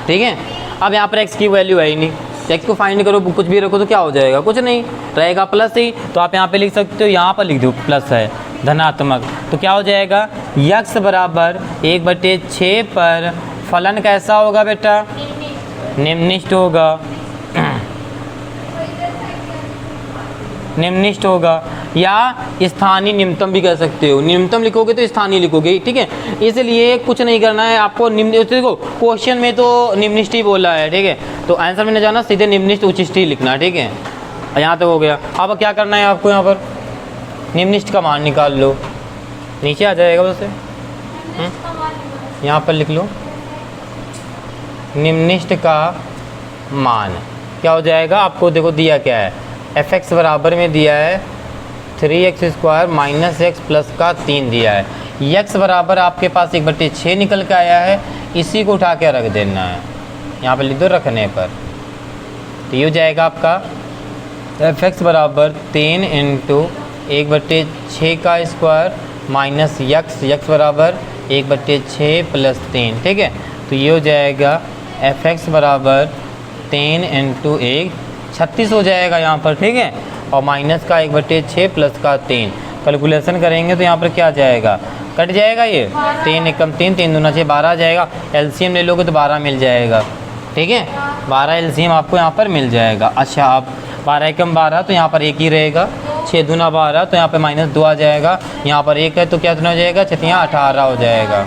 ठीक है। अब यहाँ पर एक्स की वैल्यू है ही नहीं, एक्स को फाइंड करो, कुछ भी रखो तो क्या हो जाएगा, कुछ नहीं रहेगा, प्लस ही। तो आप यहाँ पे लिख सकते हो, यहाँ पर लिख दो प्लस है, धनात्मक। तो क्या हो जाएगा, यक्स बराबर 1/6 पर फलन कैसा होगा बेटा, निम्निष्ट होगा, निम्निष्ट होगा, या स्थानीय निम्नतम भी कह सकते हो। निम्नतम लिखोगे तो स्थानीय लिखोगे, ठीक है। इसलिए कुछ नहीं करना है आपको, निम्न देखो क्वेश्चन में तो निम्निष्ट ही बोला है, ठीक है। तो आंसर में न जाना, सीधे निम्निष्ट उच्चिष्ट ही लिखना, ठीक है। यहाँ तक हो गया। अब क्या करना है आपको, यहाँ पर निम्निष्ट का मान निकाल लो, नीचे आ जाएगा वैसे, यहाँ पर लिख लो निम्निष्ट का मान क्या हो जाएगा, आपको देखो दिया क्या है, एफ एक्स बराबर में दिया है 3x² माइनस एक्स प्लस का 3 दिया है। यक्स बराबर आपके पास 1/6 निकल के आया है, इसी को उठा के रख देना है, यहाँ पे लिख दो रखने पर। तो ये हो जाएगा आपका एफ एक्स बराबर 3 × 1/6 का स्क्वायर माइनस यक्स, यक्स बराबर 1/6 प्लस 3, ठीक है। तो ये हो जाएगा एफ एक्स बराबर 3 × 1 36 हो जाएगा यहाँ पर, ठीक है। और माइनस का 1/6 प्लस का 3 कैलकुलेशन करेंगे तो यहाँ पर क्या आ जाएगा, कट जाएगा ये, 3 एकम 3, 3 दूना 6, 12 आ जाएगा। एलसीएम ले लोगे तो 12 मिल जाएगा, ठीक है। 12 एलसीएम आपको यहाँ पर मिल जाएगा। अच्छा, आप 12 एकम 12 तो यहाँ पर 1 ही रहेगा, 6 दूना 12 तो यहाँ पर -2 आ जाएगा, यहाँ पर 1 है तो क्या दूना हो जाएगा, 6 तियाँ 18 हो जाएगा,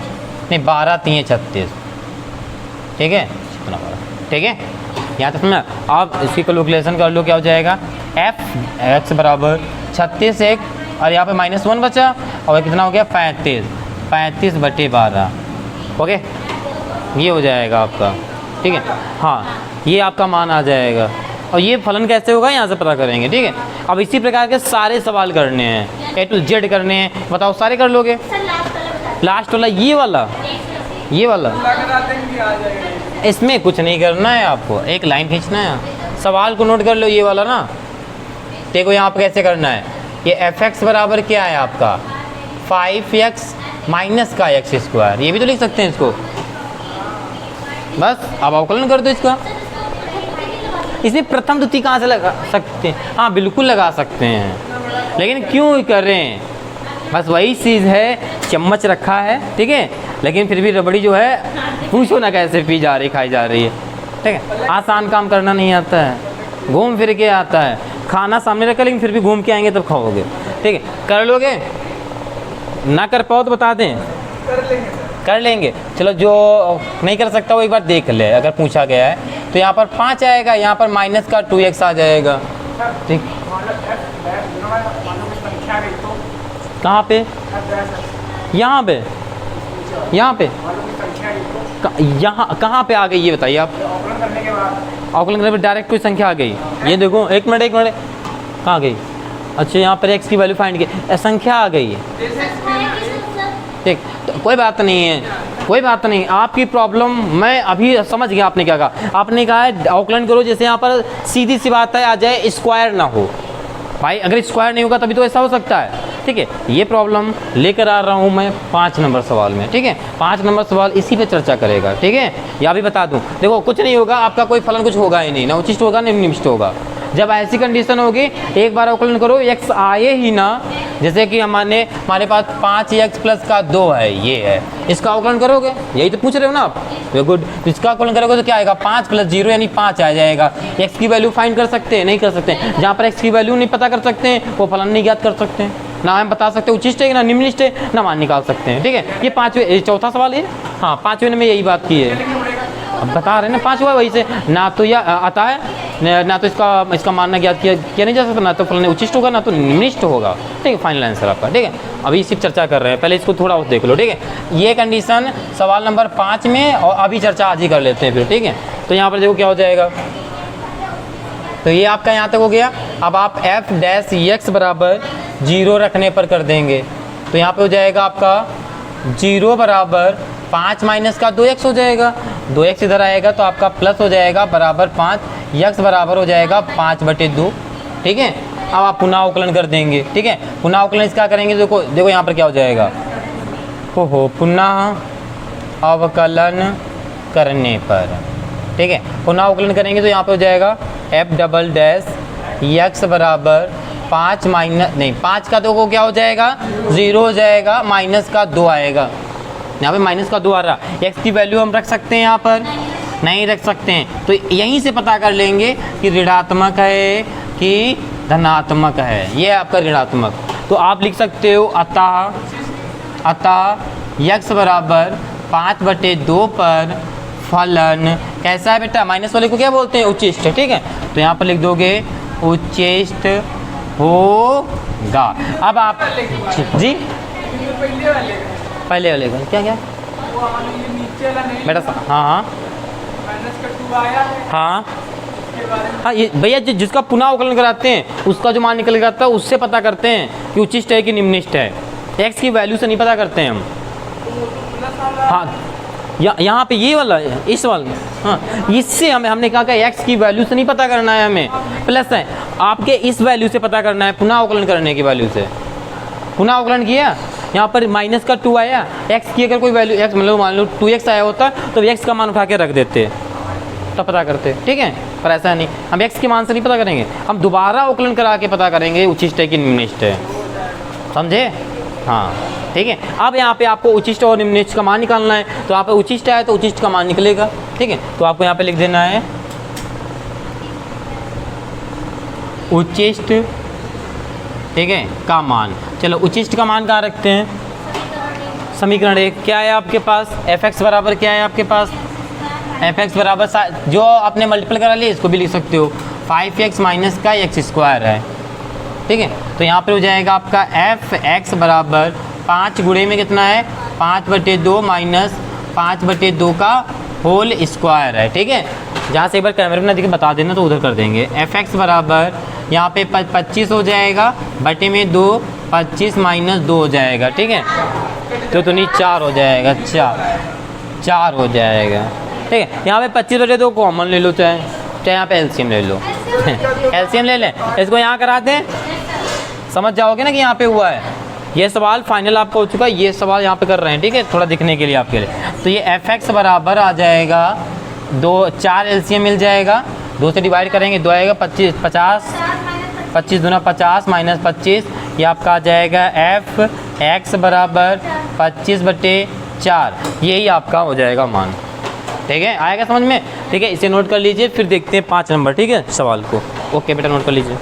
नहीं 12 3 36, ठीक है, ठीक है। यहाँ तक ना, आप इसकी कैलकुलेशन कर लो, क्या हो जाएगा, एफ एक्स बराबर 36 एक, और यहाँ पे -1 बचा, और कितना हो गया 35, 35/12, ओके, ये हो जाएगा आपका, ठीक है। हाँ, ये आपका मान आ जाएगा। और ये फलन कैसे होगा यहाँ से पता करेंगे, ठीक है। अब इसी प्रकार के सारे सवाल करने हैं, A to Z करने हैं, बताओ सारे कर लोगे। लास्ट वाला ये वाला, ये वाला इसमें कुछ नहीं करना है, आपको एक लाइन खींचना है, सवाल को नोट कर लो, ये वाला ना। देखो यहाँ पर कैसे करना है, ये एफ एक्स बराबर क्या है आपका 5x माइनस का x², ये भी तो लिख सकते हैं इसको, बस अब अवकलन कर दो इसका। इसमें प्रथम द्वितीय कहाँ से लगा सकते हैं, हाँ बिल्कुल लगा सकते हैं, लेकिन क्यों कर रहे हैं, बस वही चीज़ है, चम्मच रखा है, ठीक है, लेकिन फिर भी रबड़ी जो है पूछो ना कैसे पी जा रही, खाई जा रही है, ठीक है। आसान काम करना नहीं आता है, घूम फिर के आता है, खाना सामने रखा लेकिन फिर भी घूम के आएंगे तब खाओगे, ठीक है। कर लोगे, ना कर पाओ तो बता दें, कर लेंगे। चलो, जो नहीं कर सकता वो एक बार देख ले, अगर पूछा गया है तो यहाँ पर 5 आएगा, यहाँ पर माइनस का 2x आ जाएगा, ठीक। कहाँ पे, यहाँ पे, यहाँ पे, यहाँ कहाँ पे आ गई ये बताइए आप। अवकलन करने पर डायरेक्ट कोई संख्या आ गई, ये देखो, एक मिनट कहाँ गई, अच्छा यहाँ पर x की वैल्यू फाइंड की, संख्या आ गई है, ठीक। तो कोई बात नहीं है, कोई बात नहीं, आपकी प्रॉब्लम मैं अभी समझ गया। आपने क्या कहा, आपने कहा है अवकलन करो, जैसे यहाँ पर सीधी सी बात है आ जाए स्क्वायर ना हो। भाई अगर स्क्वायर नहीं होगा तभी तो ऐसा हो सकता है, ठीक है। ये प्रॉब्लम लेकर आ रहा हूँ मैं 5 नंबर सवाल में, ठीक है। 5 नंबर सवाल इसी पे चर्चा करेगा, ठीक है। या भी बता दूँ, देखो कुछ नहीं होगा आपका, कोई फलन कुछ होगा ही नहीं, ना उचिष्ट होगा ना निम्नलिखित होगा। जब ऐसी कंडीशन होगी एक बार अवकलन करो x आए ही ना, जैसे कि हमारे पास 5x प्लस का 2 है, ये है, इसका अवकलन करोगे, यही तो पूछ रहे हो ना आप, वेरी गुड। इसका अवकलन करोगे तो क्या आएगा, 5 + 0 यानी 5 आ जाएगा। x की वैल्यू फाइंड कर सकते हैं, नहीं कर सकते। जहाँ पर x की वैल्यू नहीं पता कर सकते हैं वो फलन नहीं ज्ञात कर सकते हैं, ना हम बता सकते उचिष्ट है ना निम्नलिखित है, ना मान निकाल सकते हैं, ठीक है। ये 5वें चौथा सवाल है, हाँ 5वें में यही बात की है, अब बता रहे हैं ना 5 हुआ, वही से ना तो यह आता है ना तो इसका मानना ज्ञात किया नहीं जा सकता, ना तो फलन उचिष्ट होगा ना तो निम्नलिखित होगा, ठीक है। फाइनल आंसर आपका, ठीक है। अभी इसी चर्चा कर रहे हैं, पहले इसको थोड़ा और देख लो, ठीक है। ये कंडीशन सवाल नंबर 5 में, और अभी चर्चा आज ही कर लेते हैं फिर, ठीक है। तो यहाँ पर देखो क्या हो जाएगा, तो ये आपका यहाँ तक हो गया। अब आप f डैश x बराबर 0 रखने पर कर देंगे, तो यहाँ पे हो जाएगा आपका 0 बराबर 5 माइनस का 2x हो जाएगा, 2x इधर आएगा तो आपका प्लस हो जाएगा बराबर 5, x बराबर हो जाएगा 5/2, ठीक है। अब आप पुनः अवकलन कर देंगे, ठीक है। पुनः अवकलन इसका करेंगे, देखो यहाँ पर क्या हो जाएगा, हो पुनः अवकलन करने पर, ठीक है। पुनः अवकलन करेंगे तो यहाँ पे हो जाएगा f डबल डैश x बराबर 5 माइनस नहीं 5 का 2 को क्या हो जाएगा 0 हो जाएगा, माइनस का 2 आएगा, यहाँ पे माइनस का 2 आ रहा। x की वैल्यू हम रख सकते हैं यहाँ पर, नहीं रख सकते हैं, तो यहीं से पता कर लेंगे कि ऋणात्मक है कि धनात्मक है। ये आपका ऋणात्मक, तो आप लिख सकते हो अतः x बराबर 5/2 पर फलन कैसा है बेटा, माइनस वाले को क्या बोलते हैं, उचिष्ट है, ठीक है। तो यहाँ पर लिख दोगे उचिष्ट होगा। अब आप जी पहले वाले का क्या बेटा, हाँ हाँ ये भैया जिसका पुनः अवकलन कराते हैं उसका जो मान निकल के आता है उससे पता करते हैं कि उचिष्ट है कि निम्नलिखित है, x की वैल्यू से नहीं पता करते हैं हम। हाँ यहाँ पे ये वाला इस वाला, हाँ इससे हमने कहा कि x की वैल्यू से नहीं पता करना है, हमें प्लस है आपके इस वैल्यू से पता करना है, पुनः अवकलन करने की वैल्यू से। पुनः अवकलन किया, यहाँ पर माइनस का 2 आया, x की अगर कोई वैल्यू x मतलब मान लो 2x आया होता तो x का मान उठा के रख देते तब पता करते, ठीक है। पर ऐसा नहीं, हम x के मान से नहीं पता करेंगे, हम दोबारा अवकलन करा के पता करेंगे उचिष्ट है कि निम्नलिखित है, समझे, हाँ ठीक है। अब यहाँ पे आपको उचिष्ट और निम्नलिखित का मान निकालना है, तो यहाँ पे उचिष्ट है तो उचिष्ट का मान निकलेगा, ठीक है। तो आपको यहाँ पे लिख देना है उचिष्ट, ठीक है, का मान। चलो उचिष्ट का मान कहाँ रखते हैं, समीकरण 1 क्या है आपके पास, f(x) बराबर क्या है आपके पास, f(x) बराबर जो आपने मल्टीपल करा लिया इसको भी लिख सकते हो, 5x माइनस का x² है, ठीक है। तो यहाँ पर हो जाएगा आपका f(x) बराबर 5 गुणे में कितना है 5/2 माइनस 5/2 का होल स्क्वायर है, ठीक है। जहाँ से एक बार कैमरे में ना दिखे बता देना तो उधर कर देंगे। f(x) बराबर यहाँ पे 25 हो जाएगा, बटे में 2 25 माइनस 2 हो जाएगा, ठीक है। तो नहीं 4 हो जाएगा, 4 हो जाएगा, ठीक है। यहाँ पे 25/2 कॉमन ले लो, चाहे यहाँ पे एलसीएम ले लो एलसीएम ले लें, इसको यहाँ कराते हैं, समझ जाओगे ना कि यहाँ पे हुआ है। ये सवाल फाइनल आपका हो चुका है, ये सवाल यहाँ पे कर रहे हैं, ठीक है, थोड़ा दिखने के लिए आपके लिए। तो ये f(x) बराबर आ जाएगा 4 एलसीएम मिल जाएगा, 2 से डिवाइड करेंगे 2 आएगा 25 दूना 50 माइनस 25, ये आपका आ जाएगा f(x) बराबर 25/4, यही आपका हो जाएगा मान, ठीक है। आएगा समझ में, ठीक है। इसे नोट कर लीजिए, फिर देखते हैं 5 नंबर, ठीक है, सवाल को। ओके बेटा नोट कर लीजिए।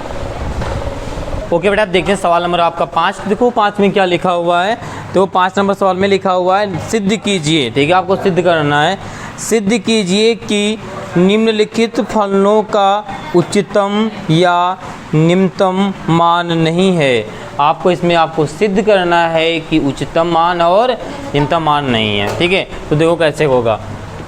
ओके बेटा, आप देखते हैं सवाल नंबर आपका 5। देखो 5 में क्या लिखा हुआ है, तो 5 नंबर सवाल में लिखा हुआ है सिद्ध कीजिए, ठीक है, आपको सिद्ध करना है। सिद्ध कीजिए कि निम्नलिखित फलनों का उच्चतम या निम्नतम मान नहीं है। आपको इसमें आपको सिद्ध करना है कि उच्चतम मान और निम्नतम मान नहीं है, ठीक है। तो देखो कैसे होगा,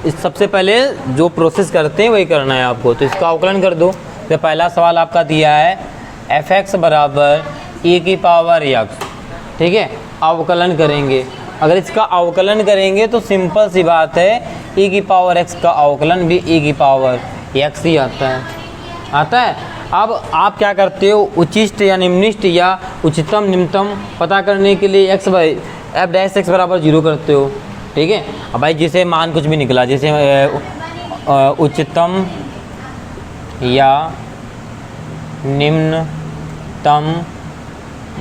इस सबसे पहले जो प्रोसेस करते हैं वही करना है आपको। तो इसका अवकलन कर दो। तो पहला सवाल आपका दिया है f(x) बराबर e की पावर x, ठीक है। अवकलन करेंगे, अगर इसका अवकलन करेंगे तो सिंपल सी बात है e की पावर x का अवकलन भी e की पावर x ही आता है। अब आप क्या करते हो, उचिष्ट या निम्निष्ट या उच्चतम निम्नतम पता करने के लिए x by F dash x बराबर 0 करते हो, ठीक है। अब भाई जिसे मान कुछ भी निकला, जैसे उच्चतम या निम्नतम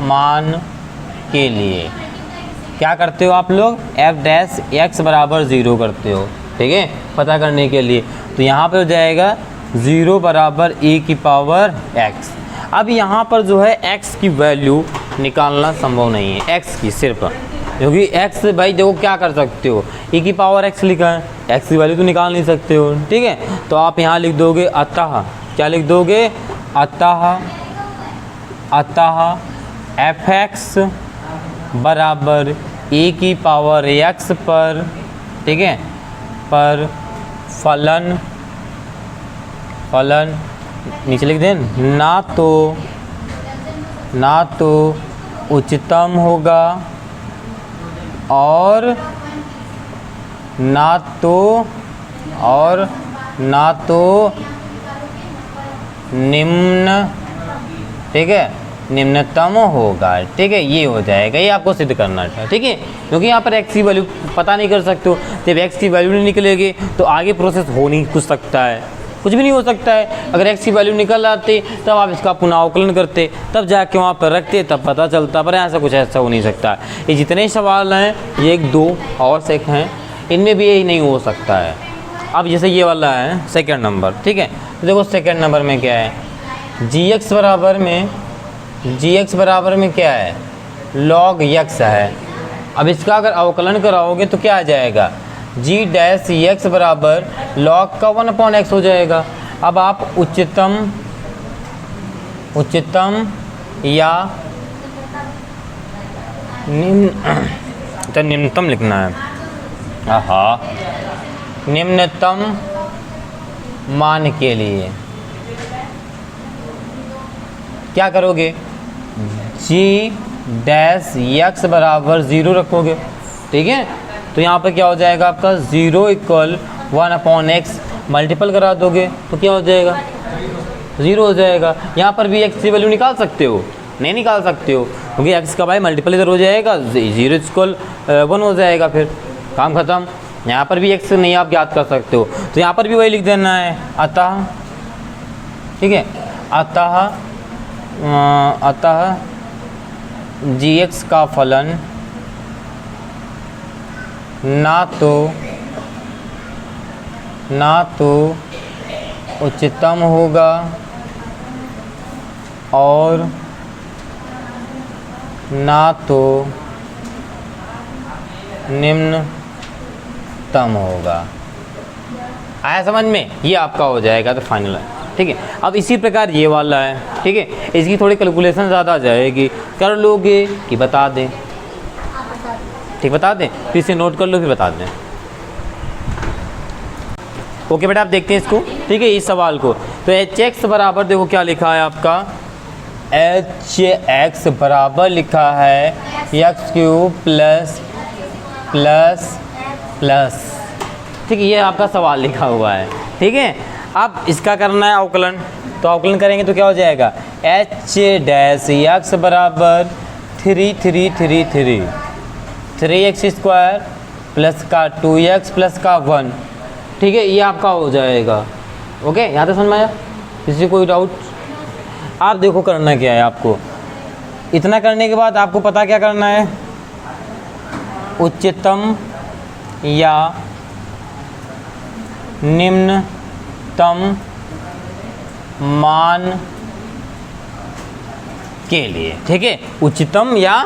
मान के लिए क्या करते हो आप लोग, एफ डैश एक्स बराबर 0 करते हो, ठीक है, पता करने के लिए। तो यहाँ पे हो जाएगा 0 बराबर e की पावर x। अब यहाँ पर जो है x की वैल्यू निकालना संभव नहीं है, x की सिर्फ, क्योंकि x भाई देखो क्या कर सकते हो, e की पावर x लिखा है, x की वैल्यू तो निकाल नहीं सकते हो, ठीक है। तो आप यहाँ लिख दोगे अतः, क्या लिख दोगे, अतः fx बराबर e की पावर x पर, ठीक है, पर फलन नीचे लिख दें, ना तो उच्चतम होगा और ना तो निम्न, ठीक है, निम्नतम होगा, ठीक है। ये हो जाएगा, ये आपको सिद्ध करना था, ठीक है, क्योंकि यहाँ पर x की वैल्यू पता नहीं कर सकते हो। जब x की वैल्यू नहीं निकलेगी तो आगे प्रोसेस हो नहीं कुछ सकता है, कुछ भी नहीं हो सकता है। अगर x की वैल्यू निकल आती तब आप इसका पुनः अवकलन करते, तब जाके वहाँ पर रखते, तब पता चलता, पर ऐसा कुछ ऐसा हो नहीं सकता। ये जितने सवाल हैं, ये 1 2 और सेक हैं, इनमें भी यही नहीं हो सकता है। अब जैसे ये वाला है सेकेंड नंबर, ठीक है, तो देखो सेकेंड नंबर में क्या है, gx बराबर में क्या है, log x है। अब इसका अगर अवकलन कराओगे तो क्या आ जाएगा, g डैश x बराबर log का 1/x हो जाएगा। अब आप उच्चतम या निम्नतम लिखना है, हाँ, निम्नतम मान के लिए क्या करोगे, g डैश x बराबर 0 रखोगे, ठीक है। तो यहाँ पर क्या हो जाएगा आपका 0 इक्वल 1/x, मल्टीपल करा दोगे तो क्या हो जाएगा, 0 हो जाएगा। यहाँ पर भी x की वैल्यू निकाल सकते हो, नहीं निकाल सकते हो, क्योंकि x का भाई मल्टीपल इधर हो जाएगा, 0 इक्वल 1 हो जाएगा, फिर काम खत्म। यहाँ पर भी x नहीं आप ज्ञात कर सकते हो, तो यहाँ पर भी वही लिख देना है, अतः, ठीक है, अतः gx का फलन ना तो उच्चतम होगा और ना तो निम्नतम होगा। आया समझ में, ये आपका हो जाएगा तो फाइनल है, ठीक है। अब इसी प्रकार ये वाला है, ठीक है, इसकी थोड़ी कैलकुलेशन ज़्यादा आ जाएगी, कर लोगे कि बता दें, ठीक, बता दें, फिर से नोट कर लो, फिर बता दें। ओके बेटा, आप देखते हैं इसको, ठीक है, इस सवाल को। तो hx बराबर देखो क्या लिखा है आपका, hx बराबर लिखा है x³ प्लस, ठीक है, ये आपका सवाल लिखा हुआ है, ठीक है। अब इसका करना है अवकलन, तो अवकलन करेंगे तो क्या हो जाएगा, h डैश x बराबर 3x² प्लस का 2x प्लस का 1, ठीक है, ये आपका हो जाएगा। ओके, यहाँ तक समझ में आया, किसी कोई डाउट। आप देखो करना क्या है आपको, इतना करने के बाद आपको पता क्या करना है, उच्चतम या निम्नतम मान के लिए, ठीक है, उच्चतम या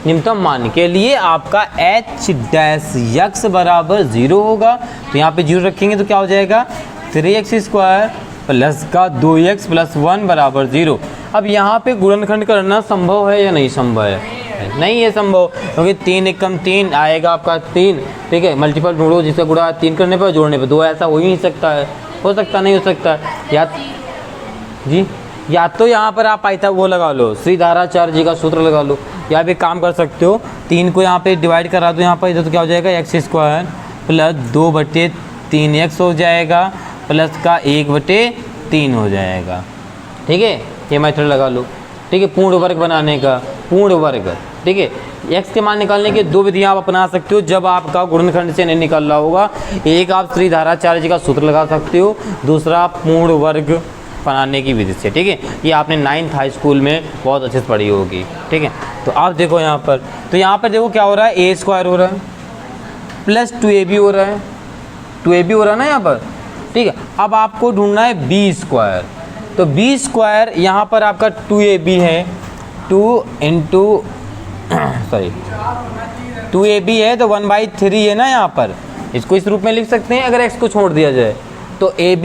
निम्नतम मान के लिए आपका h डैश x बराबर 0 होगा। तो यहाँ पे 0 रखेंगे तो क्या हो जाएगा, 3x² प्लस का 2x प्लस 1 बराबर 0। अब यहाँ पे गुणनखंड करना संभव है या नहीं संभव है, नहीं है संभव, क्योंकि 3 एकम 3 आएगा आपका 3, ठीक है, मल्टीपल ढूंढो जिसका गुणा 3 करने पर जोड़ने पर 2, ऐसा हो ही नहीं सकता है, हो सकता नहीं हो सकता। या जी या तो यहाँ पर आप पाइथा वो लगा लो, श्रीधाराचार्य जी का सूत्र लगा लो, या भी काम कर सकते हो, 3 को यहाँ पे डिवाइड करा दो यहाँ पर, इधर तो क्या हो जाएगा एक्स स्क्वायर प्लस 2/3x हो जाएगा, प्लस का 1/3 हो जाएगा। ठीक है, ये मेथड लगा लो। ठीक है, पूर्ण वर्ग बनाने का, पूर्ण वर्ग। ठीक है, एक्स के मान निकालने की 2 विधियाँ आप अपना सकते हो जब आपका गुणनखंड से नहीं निकल रहा होगा। एक आप श्रीधाराचार्य जी का सूत्र लगा सकते हो, दूसरा आप पूर्ण वर्ग बनाने की विधि से। ठीक है, ये आपने 9th हाई स्कूल में बहुत अच्छे से पढ़ी होगी। ठीक है, तो आप देखो यहाँ पर, तो यहाँ पर देखो क्या हो रहा है, ए स्क्वायर हो रहा है प्लस 2ab हो रहा है, 2ab हो रहा है ना यहाँ पर। ठीक है, अब आपको ढूंढना है बी स्क्वायर, तो बी स्क्वायर यहाँ पर आपका 2ab है, 2ab है तो 1/3 है ना यहाँ पर, इसको इस रूप में लिख सकते हैं अगर x को छोड़ दिया जाए तो a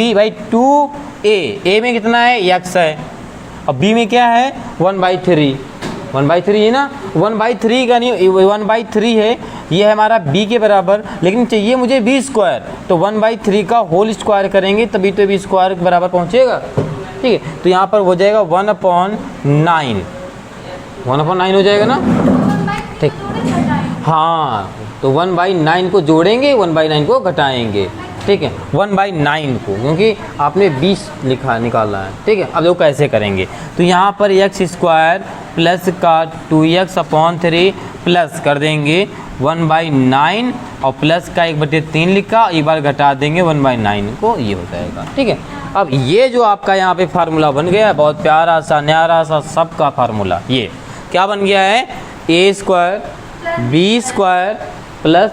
में कितना है, x है, अब b में क्या है 1/3 है ना, 1/3 का नहीं 1/3 है, ये है हमारा b के बराबर, लेकिन चाहिए मुझे b स्क्वायर, तो 1/3 का होल स्क्वायर करेंगे तभी तो b स्क्वायर के बराबर पहुँचेगा। ठीक है, तो यहाँ पर हो जाएगा 1/9 हो जाएगा ना। ठीक, हाँ, तो 1/9 को जोड़ेंगे, 1/9 को घटाएंगे। ठीक है, 1/9 को, क्योंकि आपने 20 निकाला है। ठीक है, अब देखो कैसे करेंगे, तो यहाँ पर x स्क्वायर प्लस का 2x/3 प्लस कर देंगे 1/9 और प्लस का 1/3 लिखा, एक बार घटा देंगे 1/9 को, ये हो जाएगा। ठीक है, अब ये जो आपका यहाँ पे फार्मूला बन गया है, बहुत प्यारा सा न्यारा सा सबका फार्मूला, ये क्या बन गया है, a square b square plus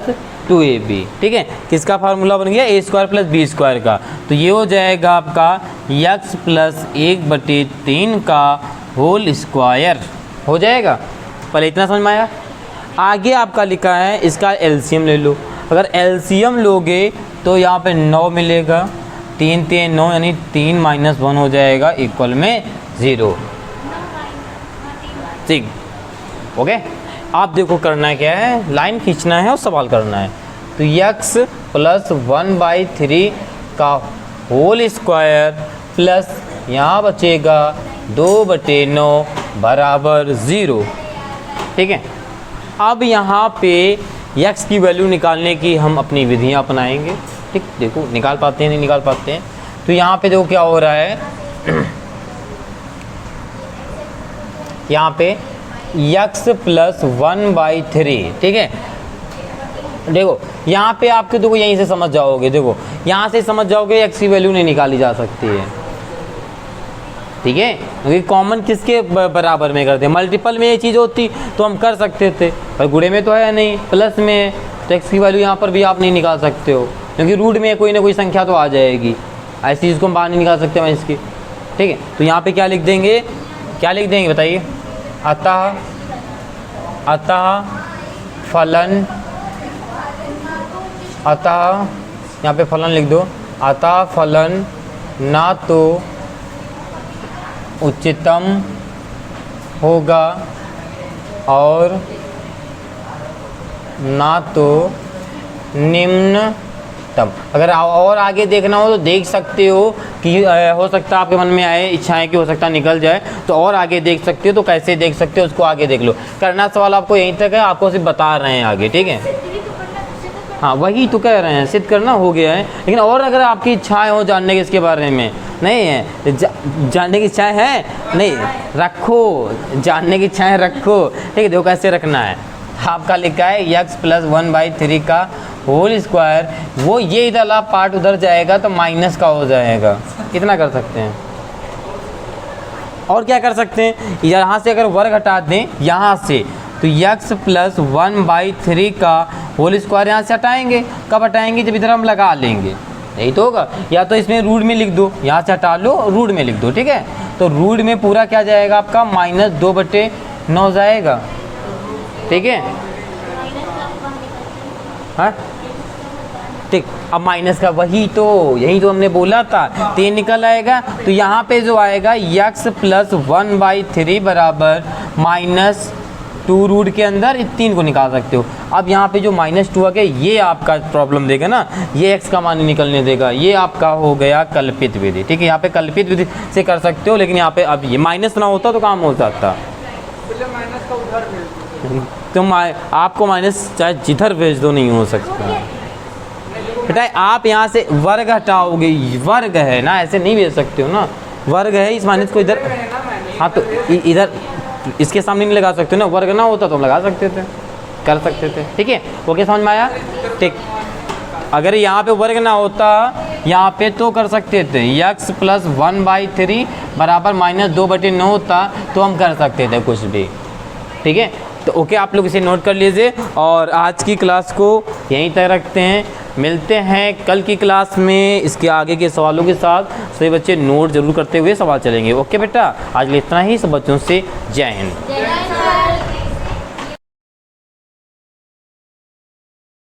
2ab। ठीक है, किसका फार्मूला बन गया, a square plus b square का, तो ये हो जाएगा आपका x प्लस 1/3 का होल स्क्वायर हो जाएगा। पहले इतना समझ में आया। आगे आपका लिखा है इसका एलसीएम ले लो, अगर एलसीएम लोगे तो यहाँ पे 9 मिलेगा, 3 3 9 यानी 3 - 1 हो जाएगा इक्वल में 0। ठीक, ओके, आप देखो करना क्या है, लाइन खींचना है और सवाल करना है। तो x प्लस 1/3 का होल स्क्वायर प्लस यहाँ बचेगा 2/9 बराबर 0। ठीक है, अब यहाँ पे x की वैल्यू निकालने की हम अपनी विधियाँ अपनाएंगे। ठीक, देखो निकाल पाते हैं नहीं निकाल पाते हैं, तो यहाँ पे देखो क्या हो रहा है, यहाँ पे x प्लस 1/3। ठीक है, देखो यहाँ पे आपके देखो यहीं से समझ जाओगे, देखो यहाँ से समझ जाओगे x की वैल्यू नहीं निकाली जा सकती है। ठीक है, क्योंकि कॉमन किसके बराबर में करते हैं, मल्टीपल में ये चीज़ होती तो हम कर सकते थे, पर गुणे में तो है नहीं, प्लस में, तो x की वैल्यू यहाँ पर भी आप नहीं निकाल सकते हो, क्योंकि रूट में कोई ना कोई संख्या तो आ जाएगी, ऐसी चीज़ को हम बाहर नहीं निकाल सकते मैं इसकी। ठीक है, तो यहाँ पे क्या लिख देंगे, क्या लिख देंगे बताइए, अतः फलन, अतः यहाँ पे फलन लिख दो, अतः फलन ना तो उच्चतम होगा और ना तो निम्नतम। अगर और आगे देखना हो तो देख सकते हो कि हो सकता है आपके मन में आए इच्छाएं कि हो सकता है निकल जाए, तो और आगे देख सकते हो, तो कैसे देख सकते हो उसको आगे देख लो। करना सवाल आपको यहीं तक है, आपको सिर्फ बता रहे हैं आगे। ठीक है, हाँ वही तो कह रहे हैं, सिद्ध करना हो गया है, लेकिन और अगर आपकी इच्छाएं हो जानने की इसके बारे में, नहीं है जानने की इच्छाएं है, नहीं रखो, जानने की इच्छाएं रखो। ठीक है, देखो कैसे रखना है, आपका लिखा है x प्लस 1/3 का होल स्क्वायर, वो ये इधर वाला पार्ट उधर जाएगा तो माइनस का हो जाएगा, इतना कर सकते हैं। और क्या कर सकते हैं, यहाँ से अगर वर्ग हटा दें यहाँ से, तो x प्लस 1/3 का होल स्क्वायर यहाँ से हटाएंगे, कब हटाएंगे, जब इधर हम लगा लेंगे, यही तो होगा। या तो इसमें रूट में लिख दो, यहाँ से हटा लो रूट में लिख दो। ठीक है, तो रूट में पूरा क्या जाएगा आपका -2/9 जाएगा। ठीक है, हाँ ठीक, अब माइनस का वही तो, यही तो हमने बोला था, 3 निकल आएगा, तो यहाँ पे जो आएगा x प्लस 1/3 बराबर 2 रूट के अंदर 3 को निकाल सकते हो। अब यहाँ पे जो -2 आ गया ये आपका प्रॉब्लम देगा ना, ये x का मान नहीं निकलने देगा, ये आपका हो गया कल्पित विधि। ठीक है, यहाँ पे कल्पित विधि से कर सकते हो, लेकिन यहाँ पे अब ये माइनस ना होता तो काम हो सकता। तो आपको माइनस चाहे जिधर भेज दो नहीं हो सकता बेटा। आप यहाँ से वर्ग हटाओगे, वर्ग है ना, ऐसे नहीं भेज सकते हो ना, वर्ग है, इस माइनस को इधर, हाँ तो इधर इसके सामने नहीं लगा सकते हो ना, वर्ग ना होता तो हम लगा सकते थे, कर सकते थे। ठीक है, ओके, समझ में आया? ठीक, अगर यहाँ पे वर्ग ना होता यहाँ पे तो कर सकते थे, x प्लस 1/3 बराबर -2/9 होता तो हम कर सकते थे कुछ भी। ठीक है, तो ओके, आप लोग इसे नोट कर लीजिए और आज की क्लास को यहीं तक रखते हैं। मिलते हैं कल की क्लास में इसके आगे के सवालों के साथ। सभी बच्चे नोट जरूर करते हुए सवाल चलेंगे। ओके बेटा, आज लिए इतना ही। सब बच्चों से जय हिंद।